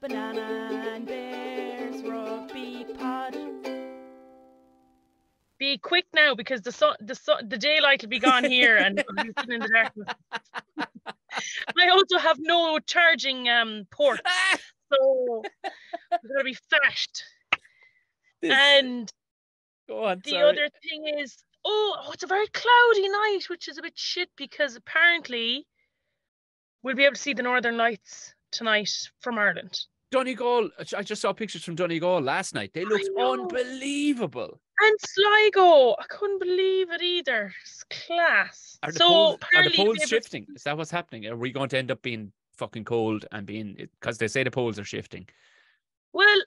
Banana and Bears Rugby Pod. Be quick now because the daylight will be gone here and we'll be sitting in the darkness. I also have no charging port, so we're gonna be fast. And go on, the other thing is, it's a very cloudy night, which is a bit shit because apparently we'll be able to see the Northern Lights tonight from Ireland. Donegal, I just saw pictures from Donegal last night. They looked unbelievable. And Sligo, I couldn't believe it either. It's class. Are the poles shifting? Is that what's happening? Are we going to end up being fucking cold and being, because they say the poles are shifting? Well,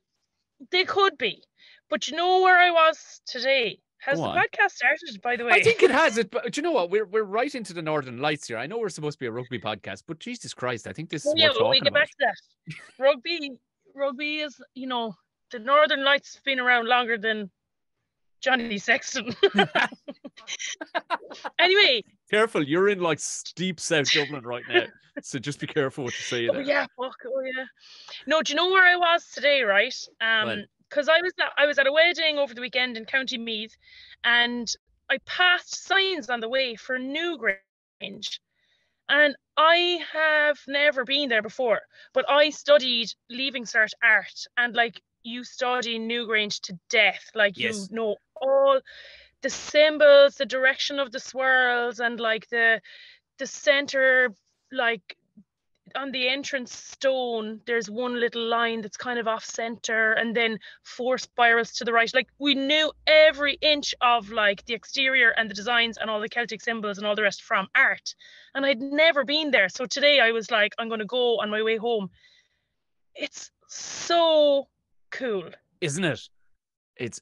they could be. But you know where I was today? Has the podcast started, by the way? I think it has. But do you know what? We're right into the Northern Lights here. I know we're supposed to be a rugby podcast, but Jesus Christ, I think this is worth talking we get about. Back to that. Rugby is, the Northern Lights have been around longer than Johnny Sexton. Anyway. Careful, you're in like deep South Dublin right now. So just be careful what you say there. Yeah. No, do you know where I was today, right? Because I was at a wedding over the weekend in County Meath, and I passed signs on the way for Newgrange. And I have never been there before, but I studied Leaving Cert art, and like you study Newgrange to death. Like you know all the symbols, the direction of the swirls, and like the center, like on the entrance stone, there's one little line that's kind of off center, and then 4 spirals to the right. Like we knew every inch of like the exterior and the designs and all the Celtic symbols and all the rest from art, and I'd never been there. So today I was like, I'm going to go on my way home. It's so cool, isn't it? It's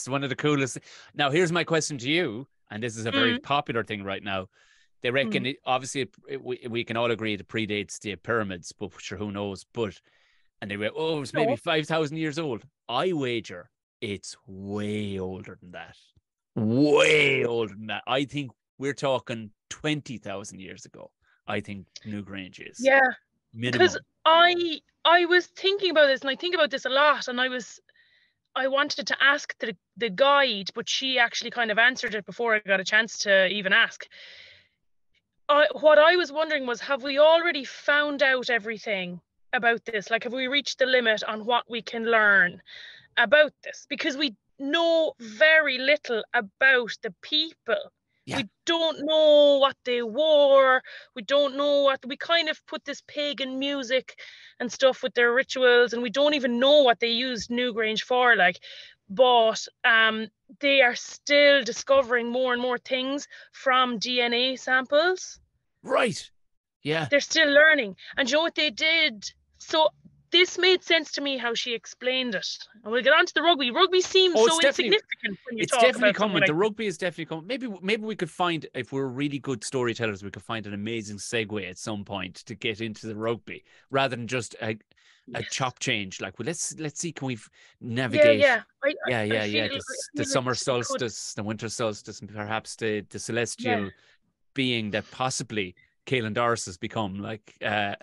one of the coolest. Now here's my question to you, and this is a very popular thing right now. They reckon, obviously, we can all agree it predates the pyramids, but sure, who knows? And they went, it's maybe 5,000 years old. I wager it's way older than that. Way older than that. I think we're talking 20,000 years ago. I think Newgrange is. Yeah. Minimum. Because I was thinking about this, and I think about this a lot, and I wanted to ask the guide, but she actually kind of answered it before I got a chance to even ask. What I was wondering was, have we already found out everything about this? Like, have we reached the limit on what we can learn about this? Because we know very little about the people. Yeah. We don't know what they wore. We don't know we kind of put this pagan music and stuff with their rituals, and we don't even know what they used Newgrange for, like. But they are still discovering more and more things from DNA samples. Right. Yeah. They're still learning. And you know what they did? So this made sense to me how she explained it. And we'll get on to the rugby. Rugby seems so insignificant when you talk about it. It's definitely coming. The rugby is definitely coming. Maybe we could find, if we're really good storytellers, we could find an amazing segue at some point to get into the rugby rather than just a chop change. Like, well, let's see, can we navigate? The summer solstice, the winter solstice, and perhaps the celestial being that possibly Caelan Doris has become. Like, could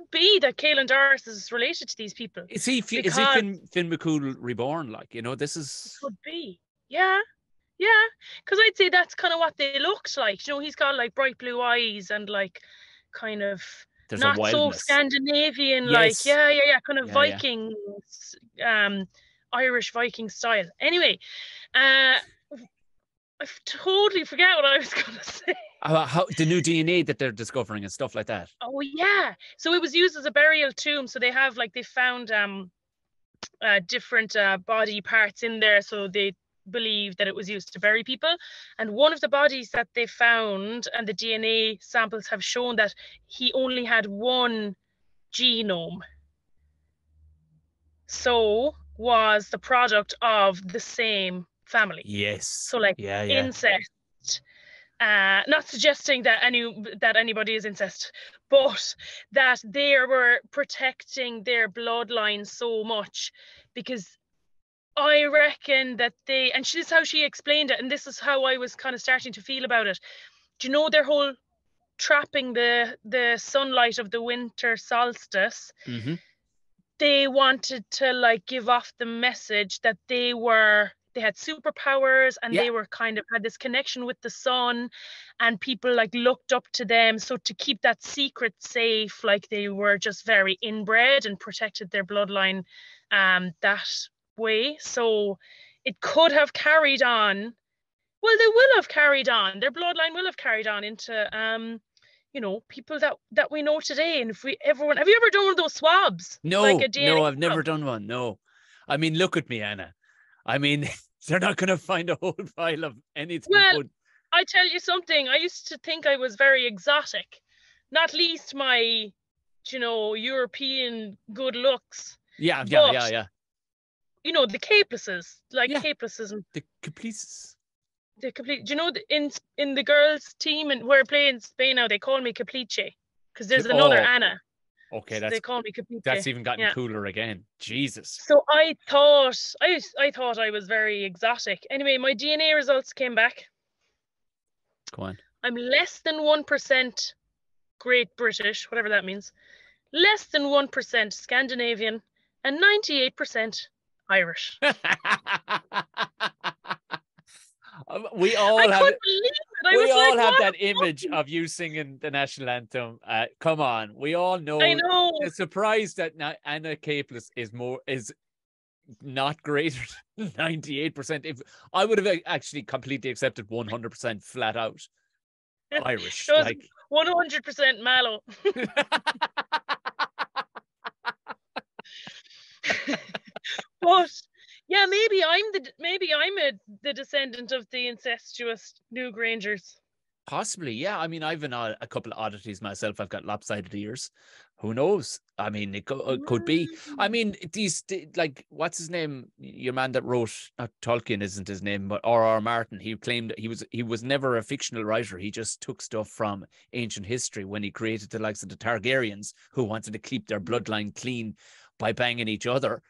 be that Caelan Doris is related to these people. Is he Finn McCool reborn? Like, this is. Could be. Yeah. Because I'd say that's kind of what they looked like. He's got like bright blue eyes and like kind of. There's not so Scandinavian, like kind of Viking, Irish Viking style. Anyway, I totally forget what I was going to say. How the new DNA that they're discovering and stuff like that. Oh yeah, so it was used as a burial tomb. So they found different body parts in there. So they believe that it was used to bury people, and one of the bodies that they found and the DNA samples have shown that he only had one genome, so was the product of the same family. Yes. So like incest, not suggesting that anybody is incest, but that they were protecting their bloodline so much, because I reckon that and this is how she explained it, and this is how I was kind of starting to feel about it. Do you know their whole trapping the sunlight of the winter solstice, they wanted to like give off the message that they had superpowers, and they were kind of had this connection with the sun, and people like looked up to them. So to keep that secret safe, like they were just very inbred and protected their bloodline that way. So it could have carried on. Well, they will have carried on. Their bloodline will have carried on into you know, people that we know today. And if everyone, have you ever done one of those swabs? No, like a DNA no, I've swab? never done one. No, I mean, look at me, Anna. I mean, they're not going to find a whole pile of anything. Well, I tell you something. I used to think I was very exotic, not least my, you know, European good looks. Yeah. You know, the caplices, like caplices and the caplices. The complete. Do you know in the girls' team and we're playing Spain now? They call me Caplice because there's another Anna. Okay, so they call me Caplice. That's even gotten cooler again. Jesus. So I thought I was very exotic. Anyway, my DNA results came back. Go on. I'm less than 1% Great British, whatever that means. Less than 1% Scandinavian, and 98% Irish. We all I have. couldn't believe it. We all like, have that image of you singing the national anthem. Come on, we all know. I know. The surprise that Anna Capeless is not greater than 98%. If I would have actually completely accepted 100% flat out Irish, like 100% Mallow. But yeah, maybe I'm the descendant of the incestuous Newgrangers. Possibly, yeah. I mean, I've a couple of oddities myself. I've got lopsided ears. Who knows? I mean, it could be. I mean, like, what's his name? Your man that wrote, not Tolkien isn't his name, but R.R. Martin. He claimed he was never a fictional writer. He just took stuff from ancient history when he created the likes of the Targaryens, who wanted to keep their bloodline clean by banging each other.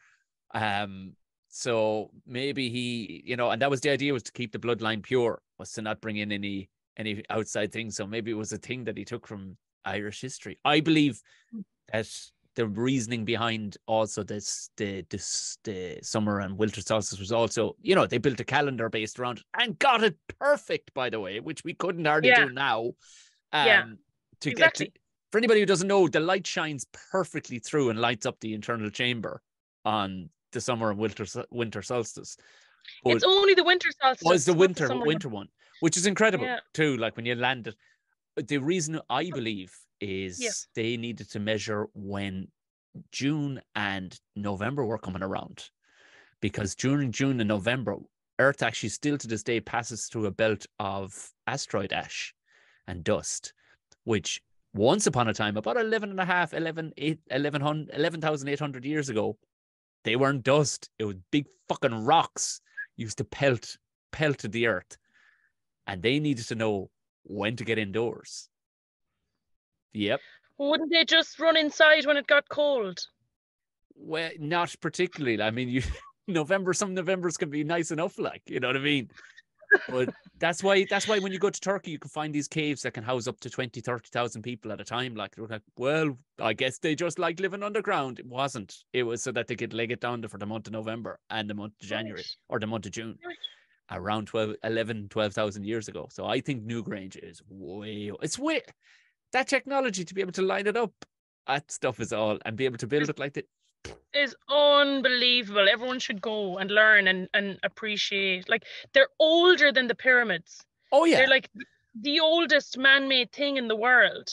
So maybe he, you know, and that was the idea, was to keep the bloodline pure, was to not bring in any outside things. So maybe it was a thing that he took from Irish history. I believe that the reasoning behind also the summer and winter solstice was also, you know, they built a calendar based around it and got it perfect, by the way, which we couldn't hardly do now. For anybody who doesn't know, the light shines perfectly through and lights up the internal chamber on the summer and winter solstice. But it's only the winter solstice. Was the winter one, which is incredible too. Like when you land it, the reason I believe is they needed to measure when June and November were coming around, because during June and November, Earth actually still to this day passes through a belt of asteroid ash and dust, which once upon a time, about 11,800 years ago, they weren't dust. It was big fucking rocks used to pelt to the earth. And they needed to know when to get indoors. Yep. Wouldn't they just run inside when it got cold? Well, not particularly. I mean, some Novembers can be nice enough, like, you know what I mean? But that's why when you go to Turkey, you can find these caves that can house up to 20, 30,000 people at a time. Like, they're like, well, I guess they just like living underground. It wasn't. It was so that they could leg it down for the month of November and the month of January or the month of June, around 12,000 years ago. So I think Newgrange is way that technology to be able to line it up, that stuff is all, and be able to build it like that is unbelievable. Everyone should go and learn and appreciate. Like, they're older than the pyramids. Oh yeah, they're like the oldest man-made thing in the world.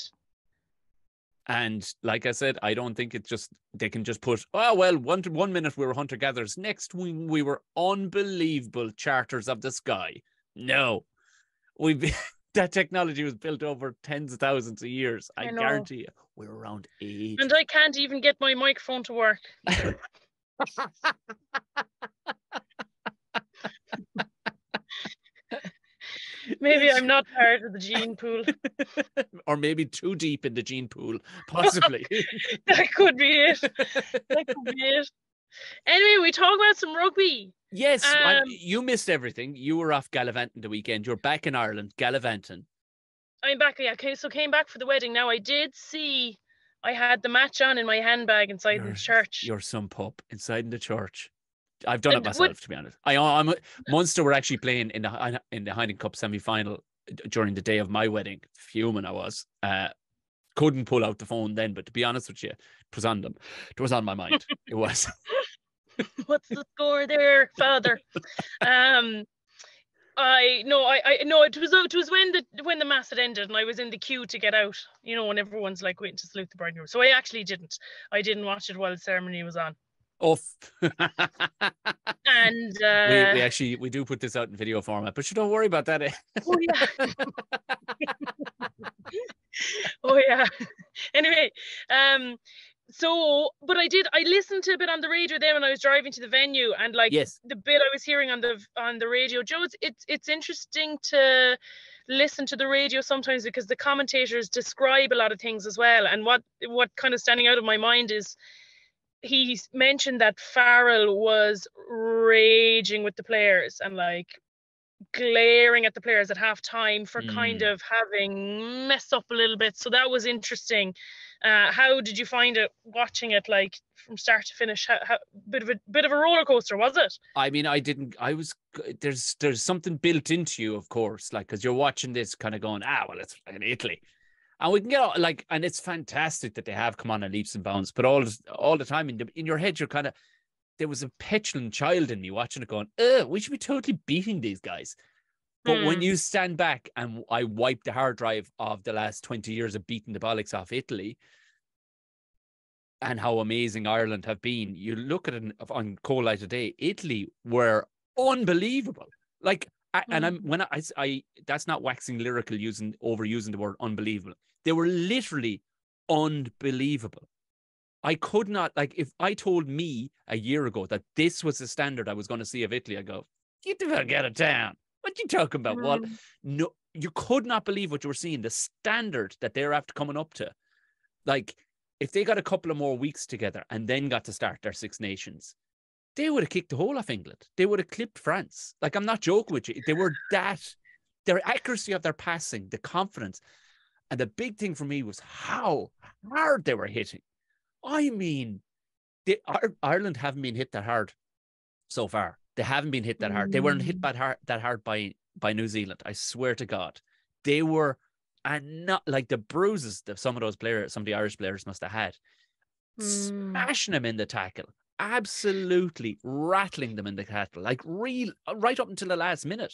And like I said, I don't think it's just they can just put, oh well, one minute we were hunter-gatherers, next we were unbelievable charters of the sky. No, that technology was built over tens of thousands of years. I guarantee you, we're around 8. And I can't even get my microphone to work. Maybe I'm not part of the gene pool. Or maybe too deep in the gene pool, possibly. That could be it. Anyway, we talk about some rugby. Yes, you missed everything. You were off gallivanting the weekend. You're back in Ireland, gallivanting. I'm back. Yeah, okay, so came back for the wedding. Now I did see I had the match on in my handbag inside the church. You're some pup inside in the church. I've done it And myself, to be honest. Munster were actually playing in the Heineken Cup semi-final during the day of my wedding. Fuming I was. Couldn't pull out the phone then, but to be honest with you, it was on them. It was on my mind. It was. What's the score there, father? It was when the mass had ended and I was in the queue to get out, you know, when everyone's like waiting to salute the bride and groom. So I actually didn't watch it while the ceremony was on. Oh. And we do put this out in video format, but you don't worry about that. Oh yeah. Oh yeah. Anyway, but I listened to a bit on the radio then when I was driving to the venue, and like the bit I was hearing on the radio, Joe, it's interesting to listen to the radio sometimes because the commentators describe a lot of things as well. And what kind of standing out of my mind is he mentioned that Farrell was raging with the players and like glaring at the players at half time for kind of having messed up a little bit. So that was interesting. How did you find it watching it, like from start to finish? How bit of a roller coaster, was it? I mean, there's something built into you, of course, like because you're watching this kind of going, well, it's in Italy. And we can get like, and it's fantastic that they have come on in leaps and bounds, but all the time in your head, you're kind of, there was a petulant child in me watching it going, we should be totally beating these guys. But when you stand back and I wipe the hard drive of the last 20 years of beating the bollocks off Italy and how amazing Ireland have been, you look at it on Cold Light today, Italy were unbelievable. Like, that's not waxing lyrical overusing the word unbelievable. They were literally unbelievable. I could not, like, if I told me a year ago that this was the standard I was going to see of Italy, I go, get the fuck out of town. What you talking about? Well, no, you could not believe what you were seeing. The standard that they're after coming up to. Like, if they got a couple of more weeks together and then got to start their Six Nations, they would have kicked the whole of England. They would have clipped France. Like, I'm not joking with you. They were their accuracy of their passing, the confidence. And the big thing for me was how hard they were hitting. I mean, Ireland haven't been hit that hard so far. They haven't been hit that hard. They weren't hit that hard by New Zealand. I swear to God. They were, and not like the bruises that some of the Irish players must have had. Smashing them in the tackle. Absolutely rattling them in the tackle. Like right up until the last minute.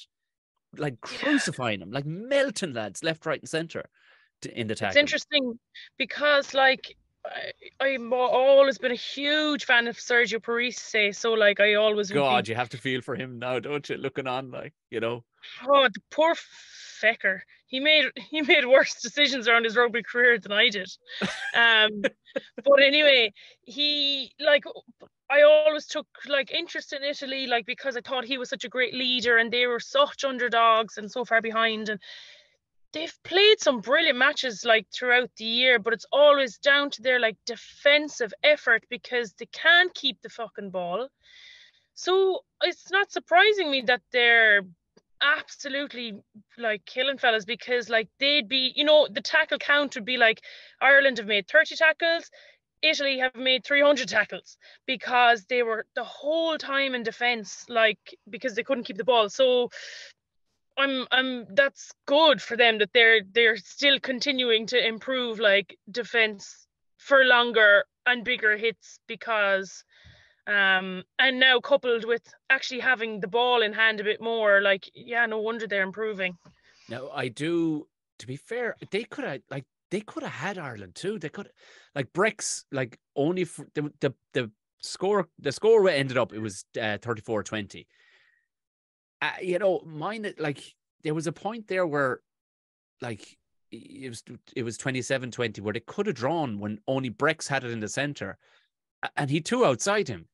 Like crucifying them. Like melting lads left, right and centre in the tackle. It's interesting because like I've always been a huge fan of Sergio Parisse, so like I always you have to feel for him now, don't you? Looking on, like, you know. Oh, the poor fecker. He made worse decisions around his rugby career than I did. But anyway, I always took like interest in Italy, like because I thought he was such a great leader and they were such underdogs and so far behind, and they've played some brilliant matches like throughout the year, but it's always down to their like defensive effort because they can't keep the fucking ball. So it's not surprising me that they're absolutely like killing fellas, because like they'd be, you know, the tackle count would be like Ireland have made 30 tackles, Italy have made 300 tackles, because they were the whole time in defense, like because they couldn't keep the ball. So that's good for them that they're still continuing to improve like defense for longer and bigger hits, because and now coupled with actually having the ball in hand a bit more, like, yeah, no wonder they're improving. Now to be fair, they could have had Ireland too. They could, like, Brex, like, only for the score ended up, it was 34-20. You know, mine, like, there was a point there where, like, it was 27-20 where they could have drawn when only Brex had it in the centre, and he two outside him.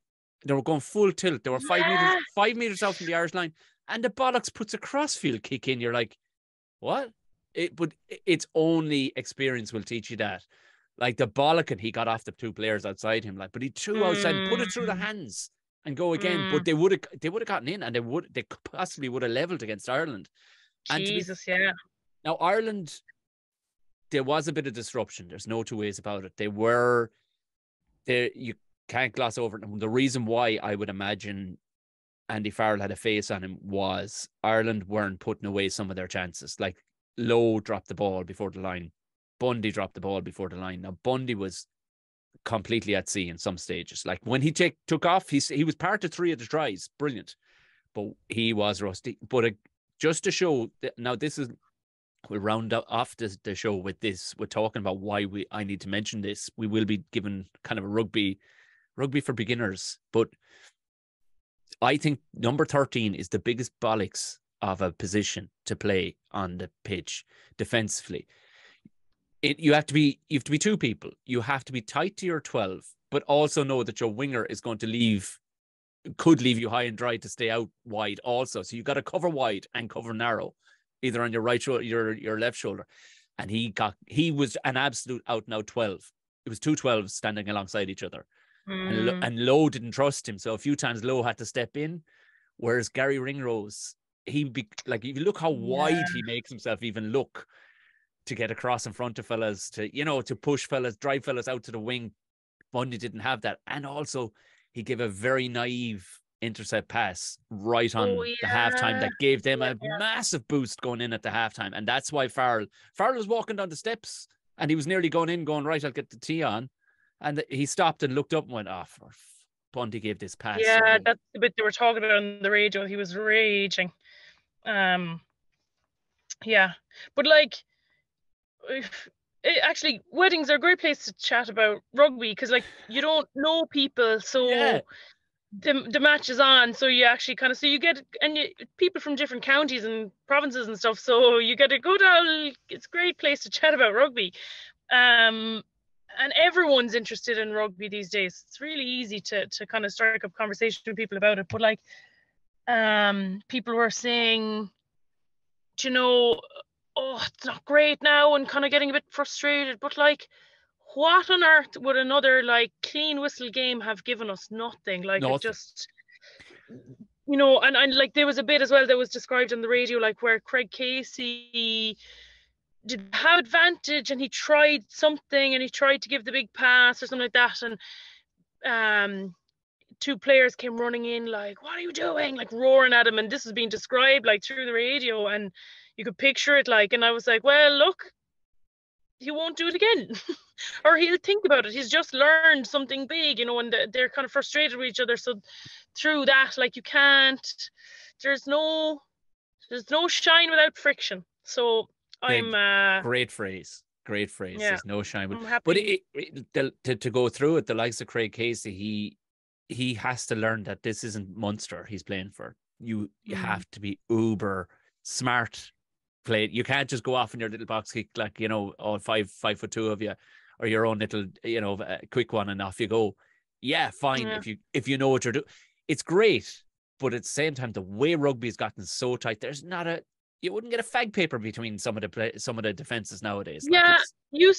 They were going full tilt. They were 5 meters out from the Irish line, and the bollocks puts a crossfield kick in. You're like, what? But it's only experience will teach you that. Like, the bollocking, he got off the two players outside him, like, but he threw outside and put it through the hands and go again. But they would have gotten in, and they possibly would have leveled against Ireland. Jesus, yeah. Now Ireland, there was a bit of disruption. There's no two ways about it. They were there. You can't gloss over it. The reason why I would imagine Andy Farrell had a face on him was Ireland weren't putting away some of their chances. Like Lowe dropped the ball before the line. Bundy dropped the ball before the line. Now Bundy was completely at sea in some stages. Like when he took off, he was part of 3 of the tries. Brilliant. But he was rusty. But just to show that now this is, we'll round off the show with this. We're talking about why I need to mention this. We will be given kind of a rugby for beginners. But I think number 13 is the biggest bollocks of a position to play on the pitch defensively. You have to be 2 people. You have to be tight to your 12, but also know that your winger is going to could leave you high and dry to stay out wide also. So you've got to cover wide and cover narrow, either on your right shoulder, your left shoulder. And he was an absolute out and out 12. It was 2 12s standing alongside each other. And Lowe didn't trust him. So a few times Lowe had to step in, whereas Gary Ringrose, if you look how wide he makes himself even look to get across in front of fellas, to push fellas, drive fellas out to the wing. Bundy didn't have that. And also he gave a very naive intercept pass right on the halftime that gave them a massive boost going in at the halftime. And that's why Farrell was walking down the steps and he was nearly going right, I'll get the tee on. And he stopped and looked up and went, Bundy gave this pass. Yeah, that's the bit they were talking about on the radio. He was raging. But like, actually, weddings are a great place to chat about rugby because, like, you don't know people, so the match is on, so you actually kind of you get people from different counties and provinces and stuff, so you get to go down. It's a great place to chat about rugby, and everyone's interested in rugby these days. It's really easy to kind of strike up conversation with people about it. But like, people were saying, it's not great now, and kind of getting a bit frustrated. But like, what on earth would another like clean whistle game have given us? Nothing. Like nothing. It just, and like there was a bit as well that was described on the radio, like where Craig Casey did have advantage and he tried something and he tried to give the big pass or something like that, and 2 players came running in like, what are you doing, like roaring at him, and this is being described like through the radio, and you could picture it like, and I was like, well, look, he won't do it again. Or he'll think about it. He's just learned something big, and they're kind of frustrated with each other. So through that, like, you can't, there's no shine without friction. So I'm great phrase. Yeah. There's no shine. But to go through it, the likes of Craig Casey, he has to learn that this isn't Munster he's playing for. You have to be uber smart. Play. You can't just go off in your little box kick like, all 5'2" of you, or your own little, quick one, and off you go. Yeah, fine. Yeah. If you know what you're doing, it's great. But at the same time, the way rugby's gotten so tight, there's not you wouldn't get a fag paper between some of the defenses nowadays. Yeah, like you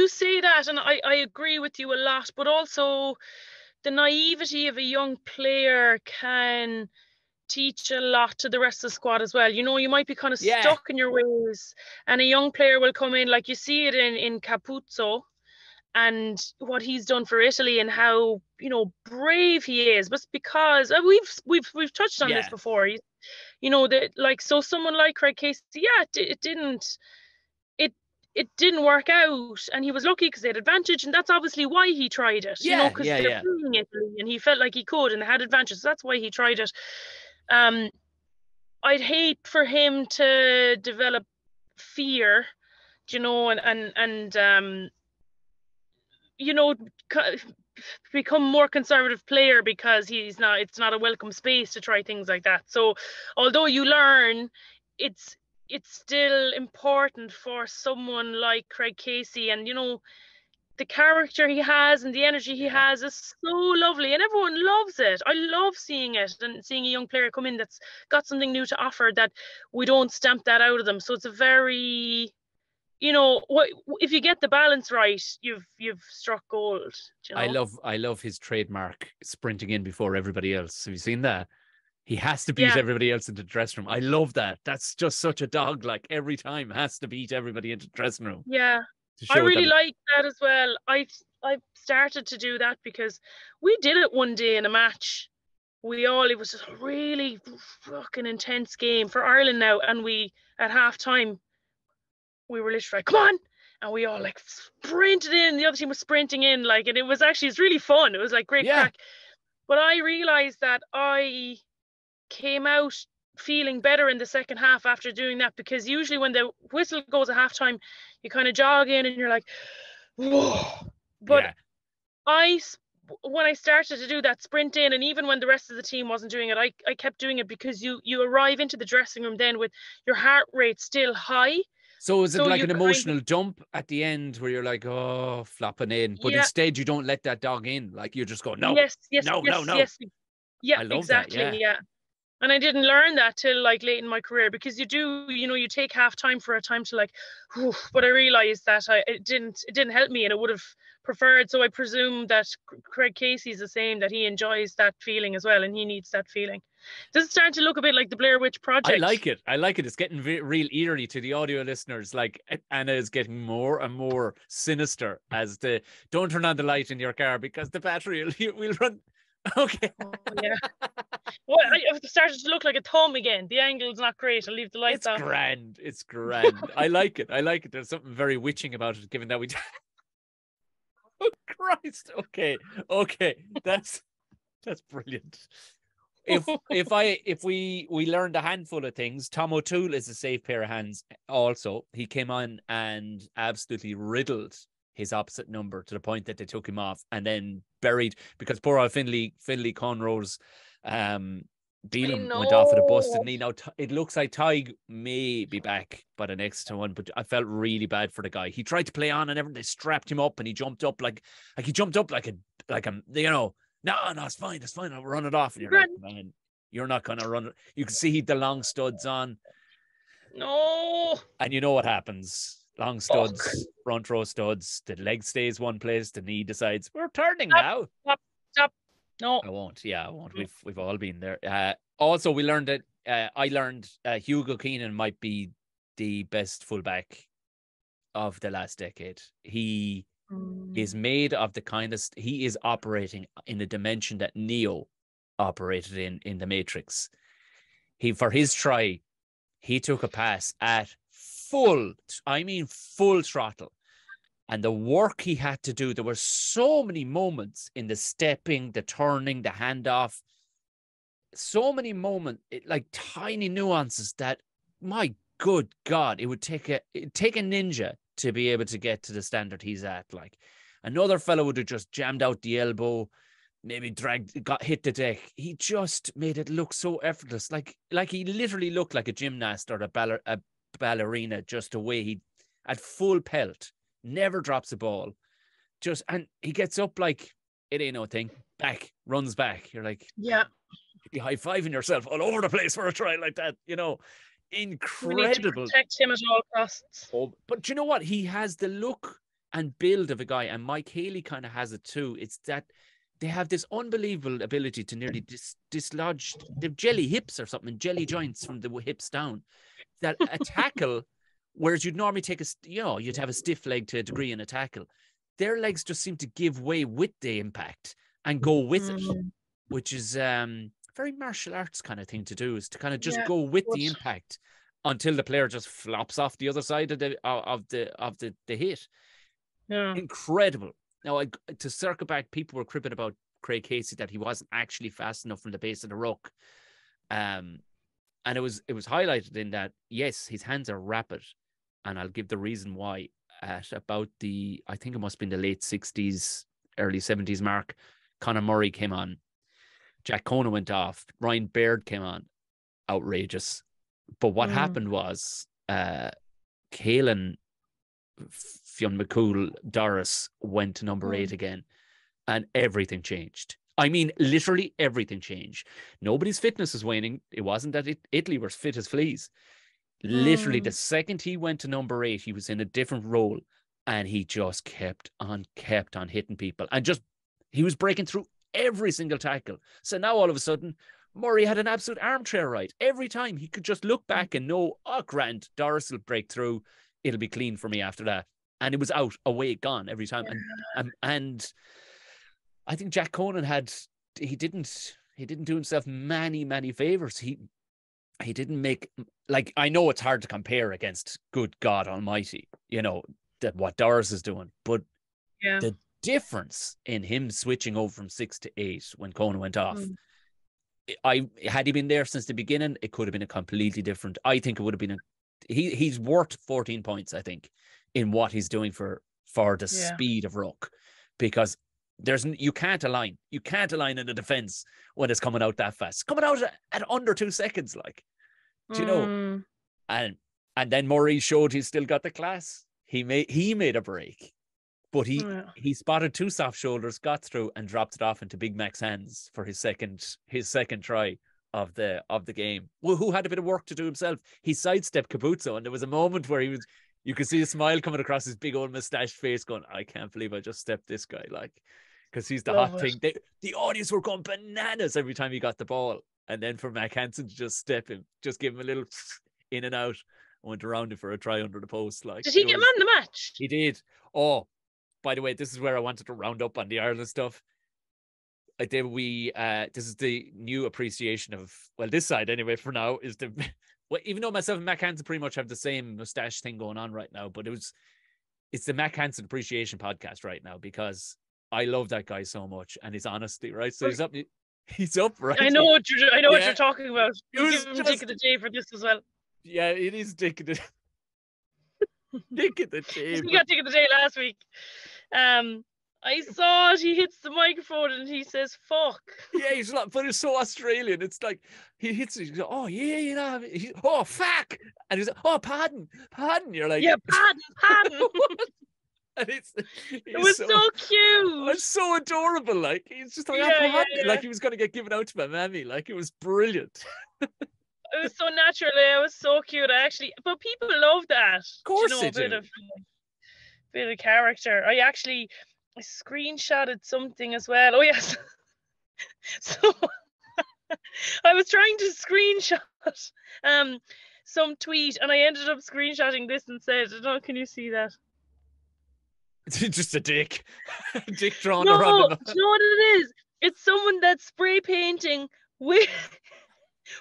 say that, and I agree with you a lot. But also, the naivety of a young player can teach a lot to the rest of the squad as well. You might be kind of stuck in your ways, and a young player will come in, like you see it in Capuzzo and what he's done for Italy and how brave he is. But because we've touched on this before, that like, so someone like Craig Casey, it didn't work out, and he was lucky because they had advantage, and that's obviously why he tried it. Because they're playing Italy and he felt like he could and had advantage, so that's why he tried it. I'd hate for him to develop fear, and become more conservative player because it's not a welcome space to try things like that. So although you learn, it's still important for someone like Craig Casey, and the character he has and the energy he has is so lovely, and everyone loves it. I love seeing it, and seeing a young player come in that's got something new to offer, that we don't stamp that out of them. So it's a very, if you get the balance right, you've struck gold. I love his trademark sprinting in before everybody else. Have you seen that? He has to beat everybody else into the dressing room. I love that. That's just such a dog. Like, every time has to beat everybody into the dressing room. Yeah. I really like that as well. I started to do that because we did it one day in a match. It was just a really fucking intense game for Ireland now, and we at half time we were literally like, come on, and we all like sprinted in. The other team was sprinting in, like, and it's really fun. It was like great crack. But I realized that I came out feeling better in the second half after doing that, because usually when the whistle goes at halftime, you kind of jog in and you're like, whoa. But when I started to do that sprint in, and even when the rest of the team wasn't doing it, I kept doing it, because you arrive into the dressing room then with your heart rate still high. So is it like an emotional dump at the end where you're like, oh, flopping in, but instead you don't let that dog in, like you just go, no, yes, no. Yeah, I love exactly. That, yeah. And I didn't learn that till like late in my career, because you take half time for a time to like, whew, but I realized that it didn't help me, and it would have preferred. So I presume that Craig Casey's the same, that he enjoys that feeling as well, and he needs that feeling. This is starting to look a bit like the Blair Witch Project. I like it. It's getting real eerie to the audio listeners. Like, Anna is getting more and more sinister as don't turn on the light in your car because the battery will run. Okay. Oh, yeah. Well, I've started to look like a thumb again. The angle's not great. I'll leave the lights off. It's grand. I like it. There's something very witching about it, given that we... Oh, Christ. Okay. That's brilliant. If we learned a handful of things, Tom O'Toole is a safe pair of hands also. He came on and absolutely riddled his opposite number to the point that they took him off and then buried, because poor old Finley Conrose Beelum went off with a busted knee. Now it looks like Tig may be back by the next one, but I felt really bad for the guy. He tried to play on and everything. They strapped him up and he jumped up like a no, it's fine. I'll run it off. And you're like, man, you're not gonna run it. You can see the long studs on. No. And you know what happens. Long studs, front row studs, the leg stays one place, the knee decides we're turning now. Stop. No. I won't. We've all been there. Also, we learned that I learned Hugo Keenan might be the best fullback of the last decade. He is made of the kindest. He is operating in a dimension that Neo operated in the Matrix. For his try, he took a pass at full throttle. And the work he had to do, there were so many moments in the stepping, the turning, the handoff, so many moments, like tiny nuances that, my good God, it'd take a ninja to be able to get to the standard he's at. Like, another fellow would have just jammed out the elbow, maybe hit the deck. He just made it look so effortless. Like he literally looked like a gymnast or a ballerina, just the way he at full pelt, never drops a ball, and he gets up like it ain't no thing, runs back. You're like, yeah, you'd be high-fiving yourself all over the place for a try like that, incredible. We need to protect him at all costs. But you know what, he has the look and build of a guy, and Mike Haley kind of has it too. It's that they have this unbelievable ability to nearly dislodge the jelly hips or something, jelly joints from the hips down, that a tackle, whereas you'd normally take you'd have a stiff leg to a degree in a tackle. Their legs just seem to give way with the impact and go with it, which is very martial arts kind of thing to do, is to kind of just go with the impact until the player just flops off the other side of the hit. Yeah. Incredible. Now, to circle back, people were cribbing about Craig Casey that he wasn't actually fast enough from the base of the ruck. And it was highlighted in that, yes, his hands are rapid. And I'll give the reason why. At about I think it must have been the late 60s, early 70s mark, Conor Murray came on. Jack Conant went off. Ryan Baird came on. Outrageous. But what happened was Caelan Doris went to number 8 again, and everything changed. I mean, literally everything changed. Nobody's fitness is waning. It wasn't that Italy were fit as fleas. Literally, the second he went to number 8, he was in a different role, and he just kept on hitting people, and he was breaking through every single tackle. So now all of a sudden, Murray had an absolute armchair ride. Every time he could just look back and know, oh, grand, Doris will break through. It'll be clean for me after that. and it was out, away, gone every time. And I think Jack Conan he didn't do himself many favors. He didn't make, like, I know it's hard to compare against good God Almighty, that what Doris is doing, but the difference in him switching over from 6 to 8 when Conan went off, had he been there since the beginning, it could have been a completely different. I think it would have been he's worth 14 points, I think, in what he's doing for the speed of ruck, because you can't align in the defense when it's coming out that fast. It's coming out at under 2 seconds, like, do you know? And then Murray showed he's still got the class. He made a break, but he spotted 2 soft shoulders, got through, and dropped it off into Big Mac's hands for his second try of the game. Well, who had a bit of work to do himself? He sidestepped Capuzzo, and there was a moment where you could see a smile coming across his big old mustached face, going, "I can't believe I just stepped this guy," like, because he's the hot thing. The audience were going bananas every time he got the ball, and then for Mack Hansen to just step him, just give him a little in and out, went around it for a try under the post. Like, did he get man of the match? He did. Oh, by the way, this is where I wanted to round up on the Ireland stuff. This is the new appreciation of, well, this side anyway for now, is even though myself and Mack Hansen pretty much have the same mustache thing going on right now, but it's the Mack Hansen appreciation podcast right now, because I love that guy so much and his honesty, right? So he's up, right? I know what you're talking about. You give him Dick of the Day for this as well. Yeah, it is Dick of the Dick of the Day. He got Dick of the Day last week. I saw it. He hits the microphone and he says, "Fuck." Yeah, he's like, but it's so Australian. It's like he hits it. He goes, "Oh yeah, oh fuck," and he's like, "Oh, pardon." You're like, "Yeah, pardon." And it was so cute. It's so adorable. Like, he's just like, like he was going to get given out to my mammy. Like, it was brilliant. It was so natural. It was so cute. But people love that. Of course they do. Bit of character. I screenshotted something as well. Oh yes. So I was trying to screenshot some tweet, and I ended up screenshotting this and said, "Can you see that?" It's just a dick. Dick drawn no, around him. Do you know what it is? It's someone that's spray painting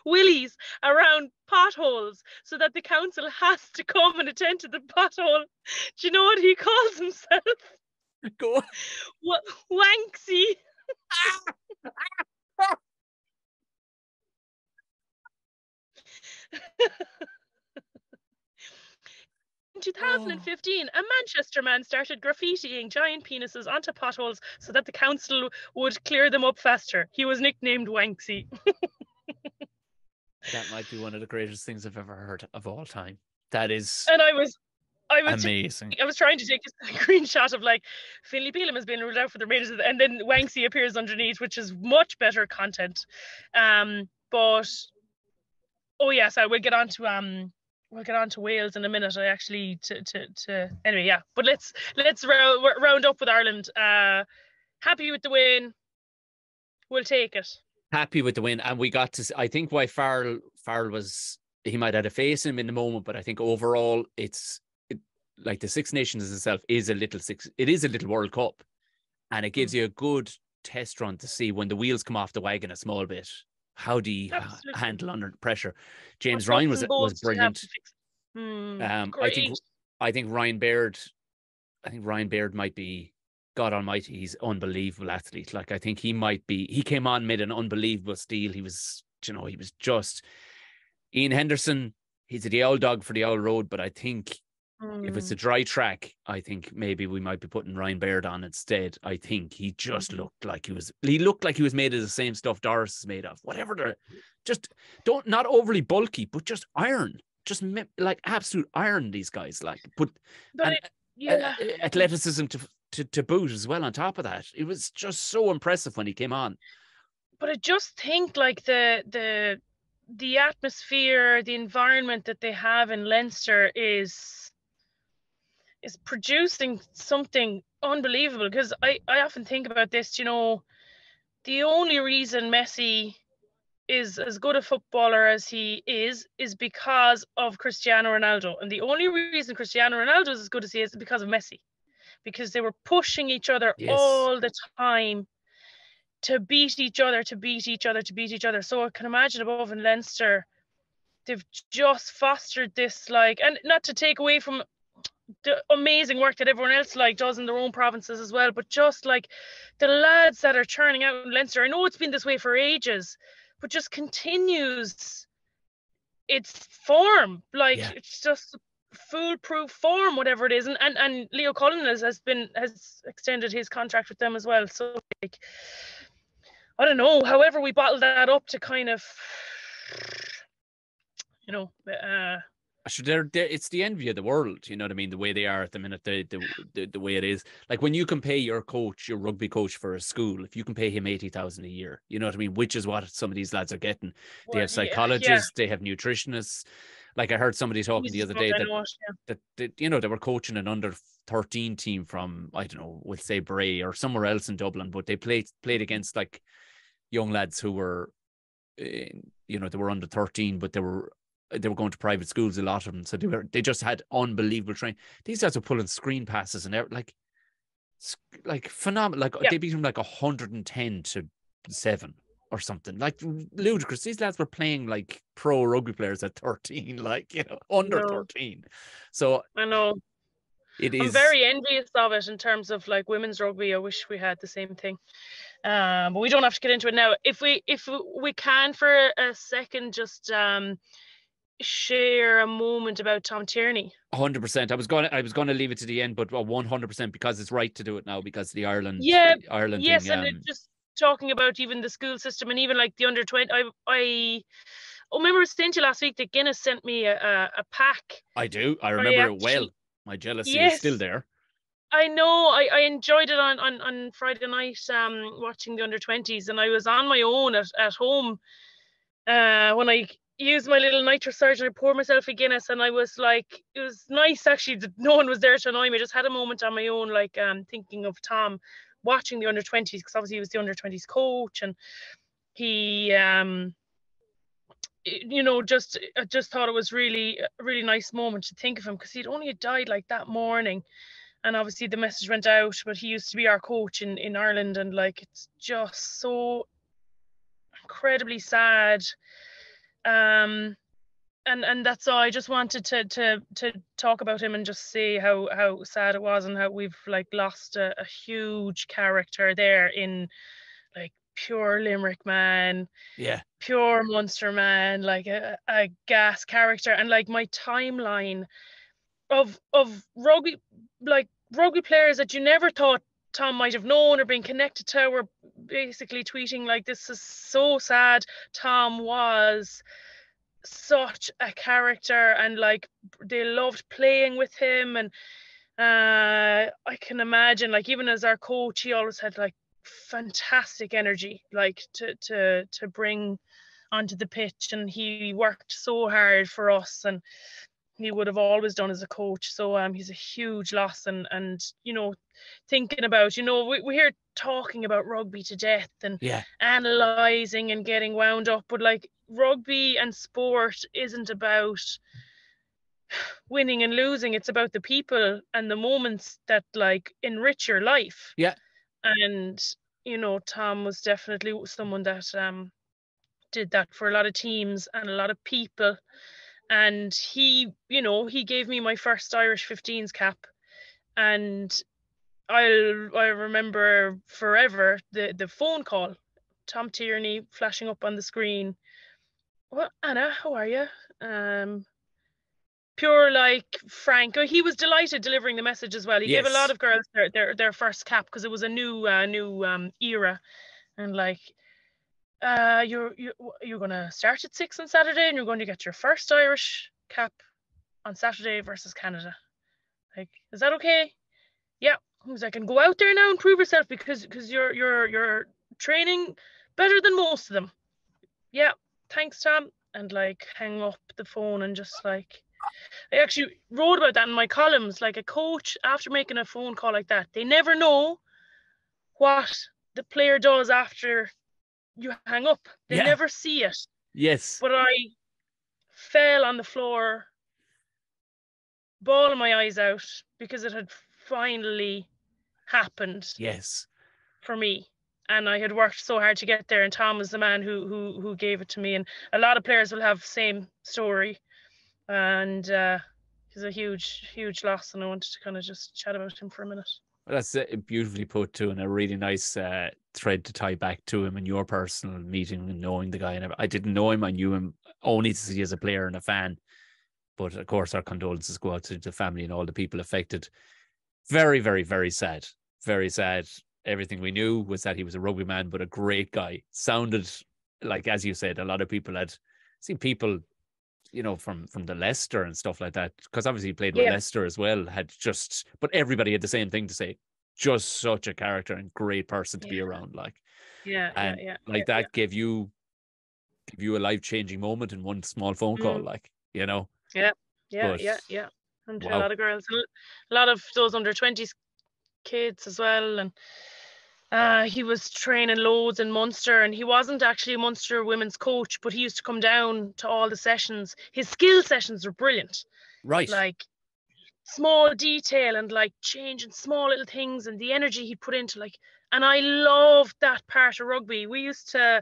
willies around potholes so that the council has to come and attend to the pothole. Do you know what he calls himself? Go on. Wanksy. In 2015, a Manchester man started graffitiing giant penises onto potholes so that the council would clear them up faster. He was nicknamed Wanksy. That might be one of the greatest things I've ever heard of all time. That is. And I was amazing. I was trying to take a screenshot of, like, Finlay Beelum has been ruled out for the Rangers, and then Wanksy appears underneath, which is much better content. But we'll get on to Wales in a minute. I actually anyway, yeah. But let's round up with Ireland. Happy with the win. We'll take it. Happy with the win, and we got to. I think why Farrell was, he might have had a face in him in the moment, but I think overall like the Six Nations itself is a little World Cup, and it gives you a good test run to see when the wheels come off the wagon a small bit. How do you handle under pressure? James Ryan was brilliant. I think Ryan Baird might be, God Almighty, he's unbelievable athlete. Like, I think he came on, made an unbelievable steal. He was just Ian Henderson. He's the old dog for the old road, but I think if it's a dry track, I think maybe we might be putting Ryan Baird on instead. I think he just looked like he was made of the same stuff Doris is made of. Whatever not overly bulky, but just iron, just like absolute iron. These guys, like, athleticism to boot as well. On top of that, it was just so impressive when he came on. But I just think, like, the atmosphere, the environment that they have in Leinster is producing something unbelievable. Because I often think about this, the only reason Messi is as good a footballer as he is because of Cristiano Ronaldo. And the only reason Cristiano Ronaldo is as good as he is because of Messi. Because they were pushing each other all the time to beat each other. So I can imagine above in Leinster, they've just fostered this, like, and not to take away from the amazing work that everyone else like does in their own provinces as well, but just like the lads that are churning out in Leinster, I know it's been this way for ages, but just continues its form, like it's just foolproof form, whatever it is. And Leo Cullen has extended his contract with them as well. So like, I don't know, however we bottle that up to kind of, you know, it's the envy of the world, you know what I mean? The way they are at the minute, the way it is. Like when you can pay your rugby coach for a school, if you can pay him 80,000 a year, you know what I mean? Which is what some of these lads are getting. They have psychologists, they have nutritionists. Like I heard somebody talking the other day that you know, they were coaching an under 13 team from, I don't know, we'll say Bray or somewhere else in Dublin, but they played against like young lads who were, you know, they were under 13, but they were going to private schools, a lot of them. So they just had unbelievable training. These guys are pulling screen passes and like phenomenal. Like they beat them like 110-7 or something. Like ludicrous. These lads were playing like pro rugby players at 13, like, you know, under 13. So I know. I'm very envious of it in terms of like women's rugby. I wish we had the same thing. But we don't have to get into it now. If we can for a second, just share a moment about Tom Tierney. 100%. I was going to leave it to the end, but 100% because it's right to do it now because of the Ireland yes, thing. And just talking about even the school system and even like the under 20. I remember saying to you last week that Guinness sent me a pack. I do. I remember it well. My jealousy is still there. I know. I enjoyed it on Friday night, watching the under 20s, and I was on my own at home when I used my little nitro surge and I poured myself a Guinness, and I was like, it was nice actually that no one was there to annoy me. I just had a moment on my own, like thinking of Tom, watching the under 20s, because obviously he was the under 20s coach, and he you know, I just thought it was really a really nice moment to think of him, because he'd only died like that morning. And obviously the message went out, but he used to be our coach in Ireland, and like it's just so incredibly sad. And that's all. I just wanted to talk about him and just say how sad it was, and how we've like lost a huge character there in like pure Limerick man, pure Munster man, like a gas character. And like my timeline of rugby, like rugby players that you never thought Tom might have known or been connected to, were basically tweeting like, this is so sad. Tom was such a character, and like they loved playing with him. And I can imagine, like, even as our coach, he always had like fantastic energy, like to bring onto the pitch, and he worked so hard for us, and he would have always done as a coach. So he's a huge loss. And you know, thinking about, you know, we hear talking about rugby to death and analysing and getting wound up, but like rugby and sport isn't about winning and losing. It's about the people and the moments that like enrich your life. And you know, Tom was definitely someone that did that for a lot of teams and a lot of people. And he, you know, he gave me my first Irish 15s cap, and I remember forever the phone call, Tom Tierney flashing up on the screen. Well, Anna, how are you? Pure like frank. He was delighted delivering the message as well. He gave a lot of girls their first cap, because it was a new era, and like, you're going to start at 6 on Saturday, and you're going to get your first Irish cap on Saturday versus Canada. Like, is that okay? Yeah. He was like, and go out there now and prove yourself, because you're training better than most of them. Yeah, thanks, Tom. And like hang up the phone, and just like, I actually wrote about that in my columns. Like, a coach, after making a phone call like that, they never know what the player does after you hang up. They Yeah. never see it. Yes. But I fell on the floor, bawling my eyes out, because it had finally happened Yes. for me. And I had worked so hard to get there, and Tom was the man who gave it to me. And a lot of players will have the same story. And he's a huge loss, and I wanted to kind of just chat about him for a minute. Well, that's beautifully put too, and a really nice thread to tie back to him and your personal meeting and knowing the guy. And I didn't know him; I knew him only to see as a player and a fan. But of course, our condolences go out to the family and all the people affected. Very, very, very sad. Very sad. Everything we knew was that he was a rugby man, but a great guy. Sounded like, as you said, a lot of people had seen people, you know, from the Leicester and stuff like that, because obviously he played with Leicester as well, but everybody had the same thing to say. Just such a character and great person to be around, like. Gave you a life-changing moment in one small phone call, like, you know. And to a lot of girls, a lot of those under 20s kids as well. And he was training loads in Munster, and he wasn't actually a Munster women's coach, but he used to come down to all the sessions. His skill sessions were brilliant, right? Like small detail and like changing small little things, and the energy he put into, like, and I loved that part of rugby. We used to,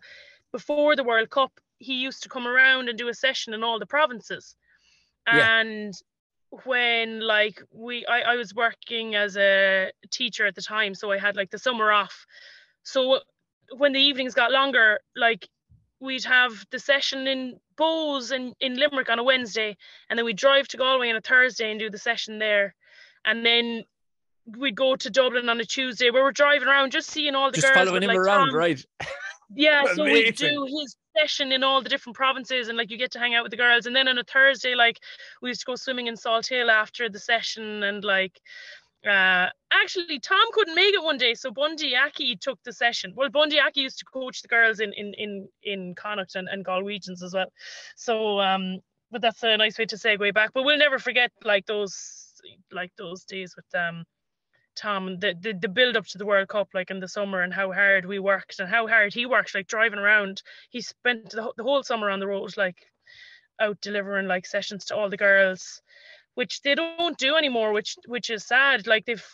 before the World Cup, he used to come around and do a session in all the provinces. And when like I was working as a teacher at the time, so I had like the summer off. So when the evenings got longer, like we'd have the session in Bowes in Limerick on a Wednesday, and then we'd drive to Galway on a Thursday and do the session there. And then we'd go to Dublin on a Tuesday, where we're driving around just seeing all the just girls. Following him around, right? Yeah, so we do his session in all the different provinces, and like you get to hang out with the girls. And then on a Thursday, like we used to go swimming in Salt Hill after the session, and like actually Tom couldn't make it one day, so Bundy Aki took the session. Well, Bundy Aki used to coach the girls in Connacht and Galwegians as well. So but that's a nice way to segue back. But we'll never forget like those days with Tom, and the build up to the World Cup, like in the summer, and how hard we worked and how hard he worked, like driving around. He spent the whole summer on the road, like out delivering like sessions to all the girls, which they don't do anymore, which is sad. Like they've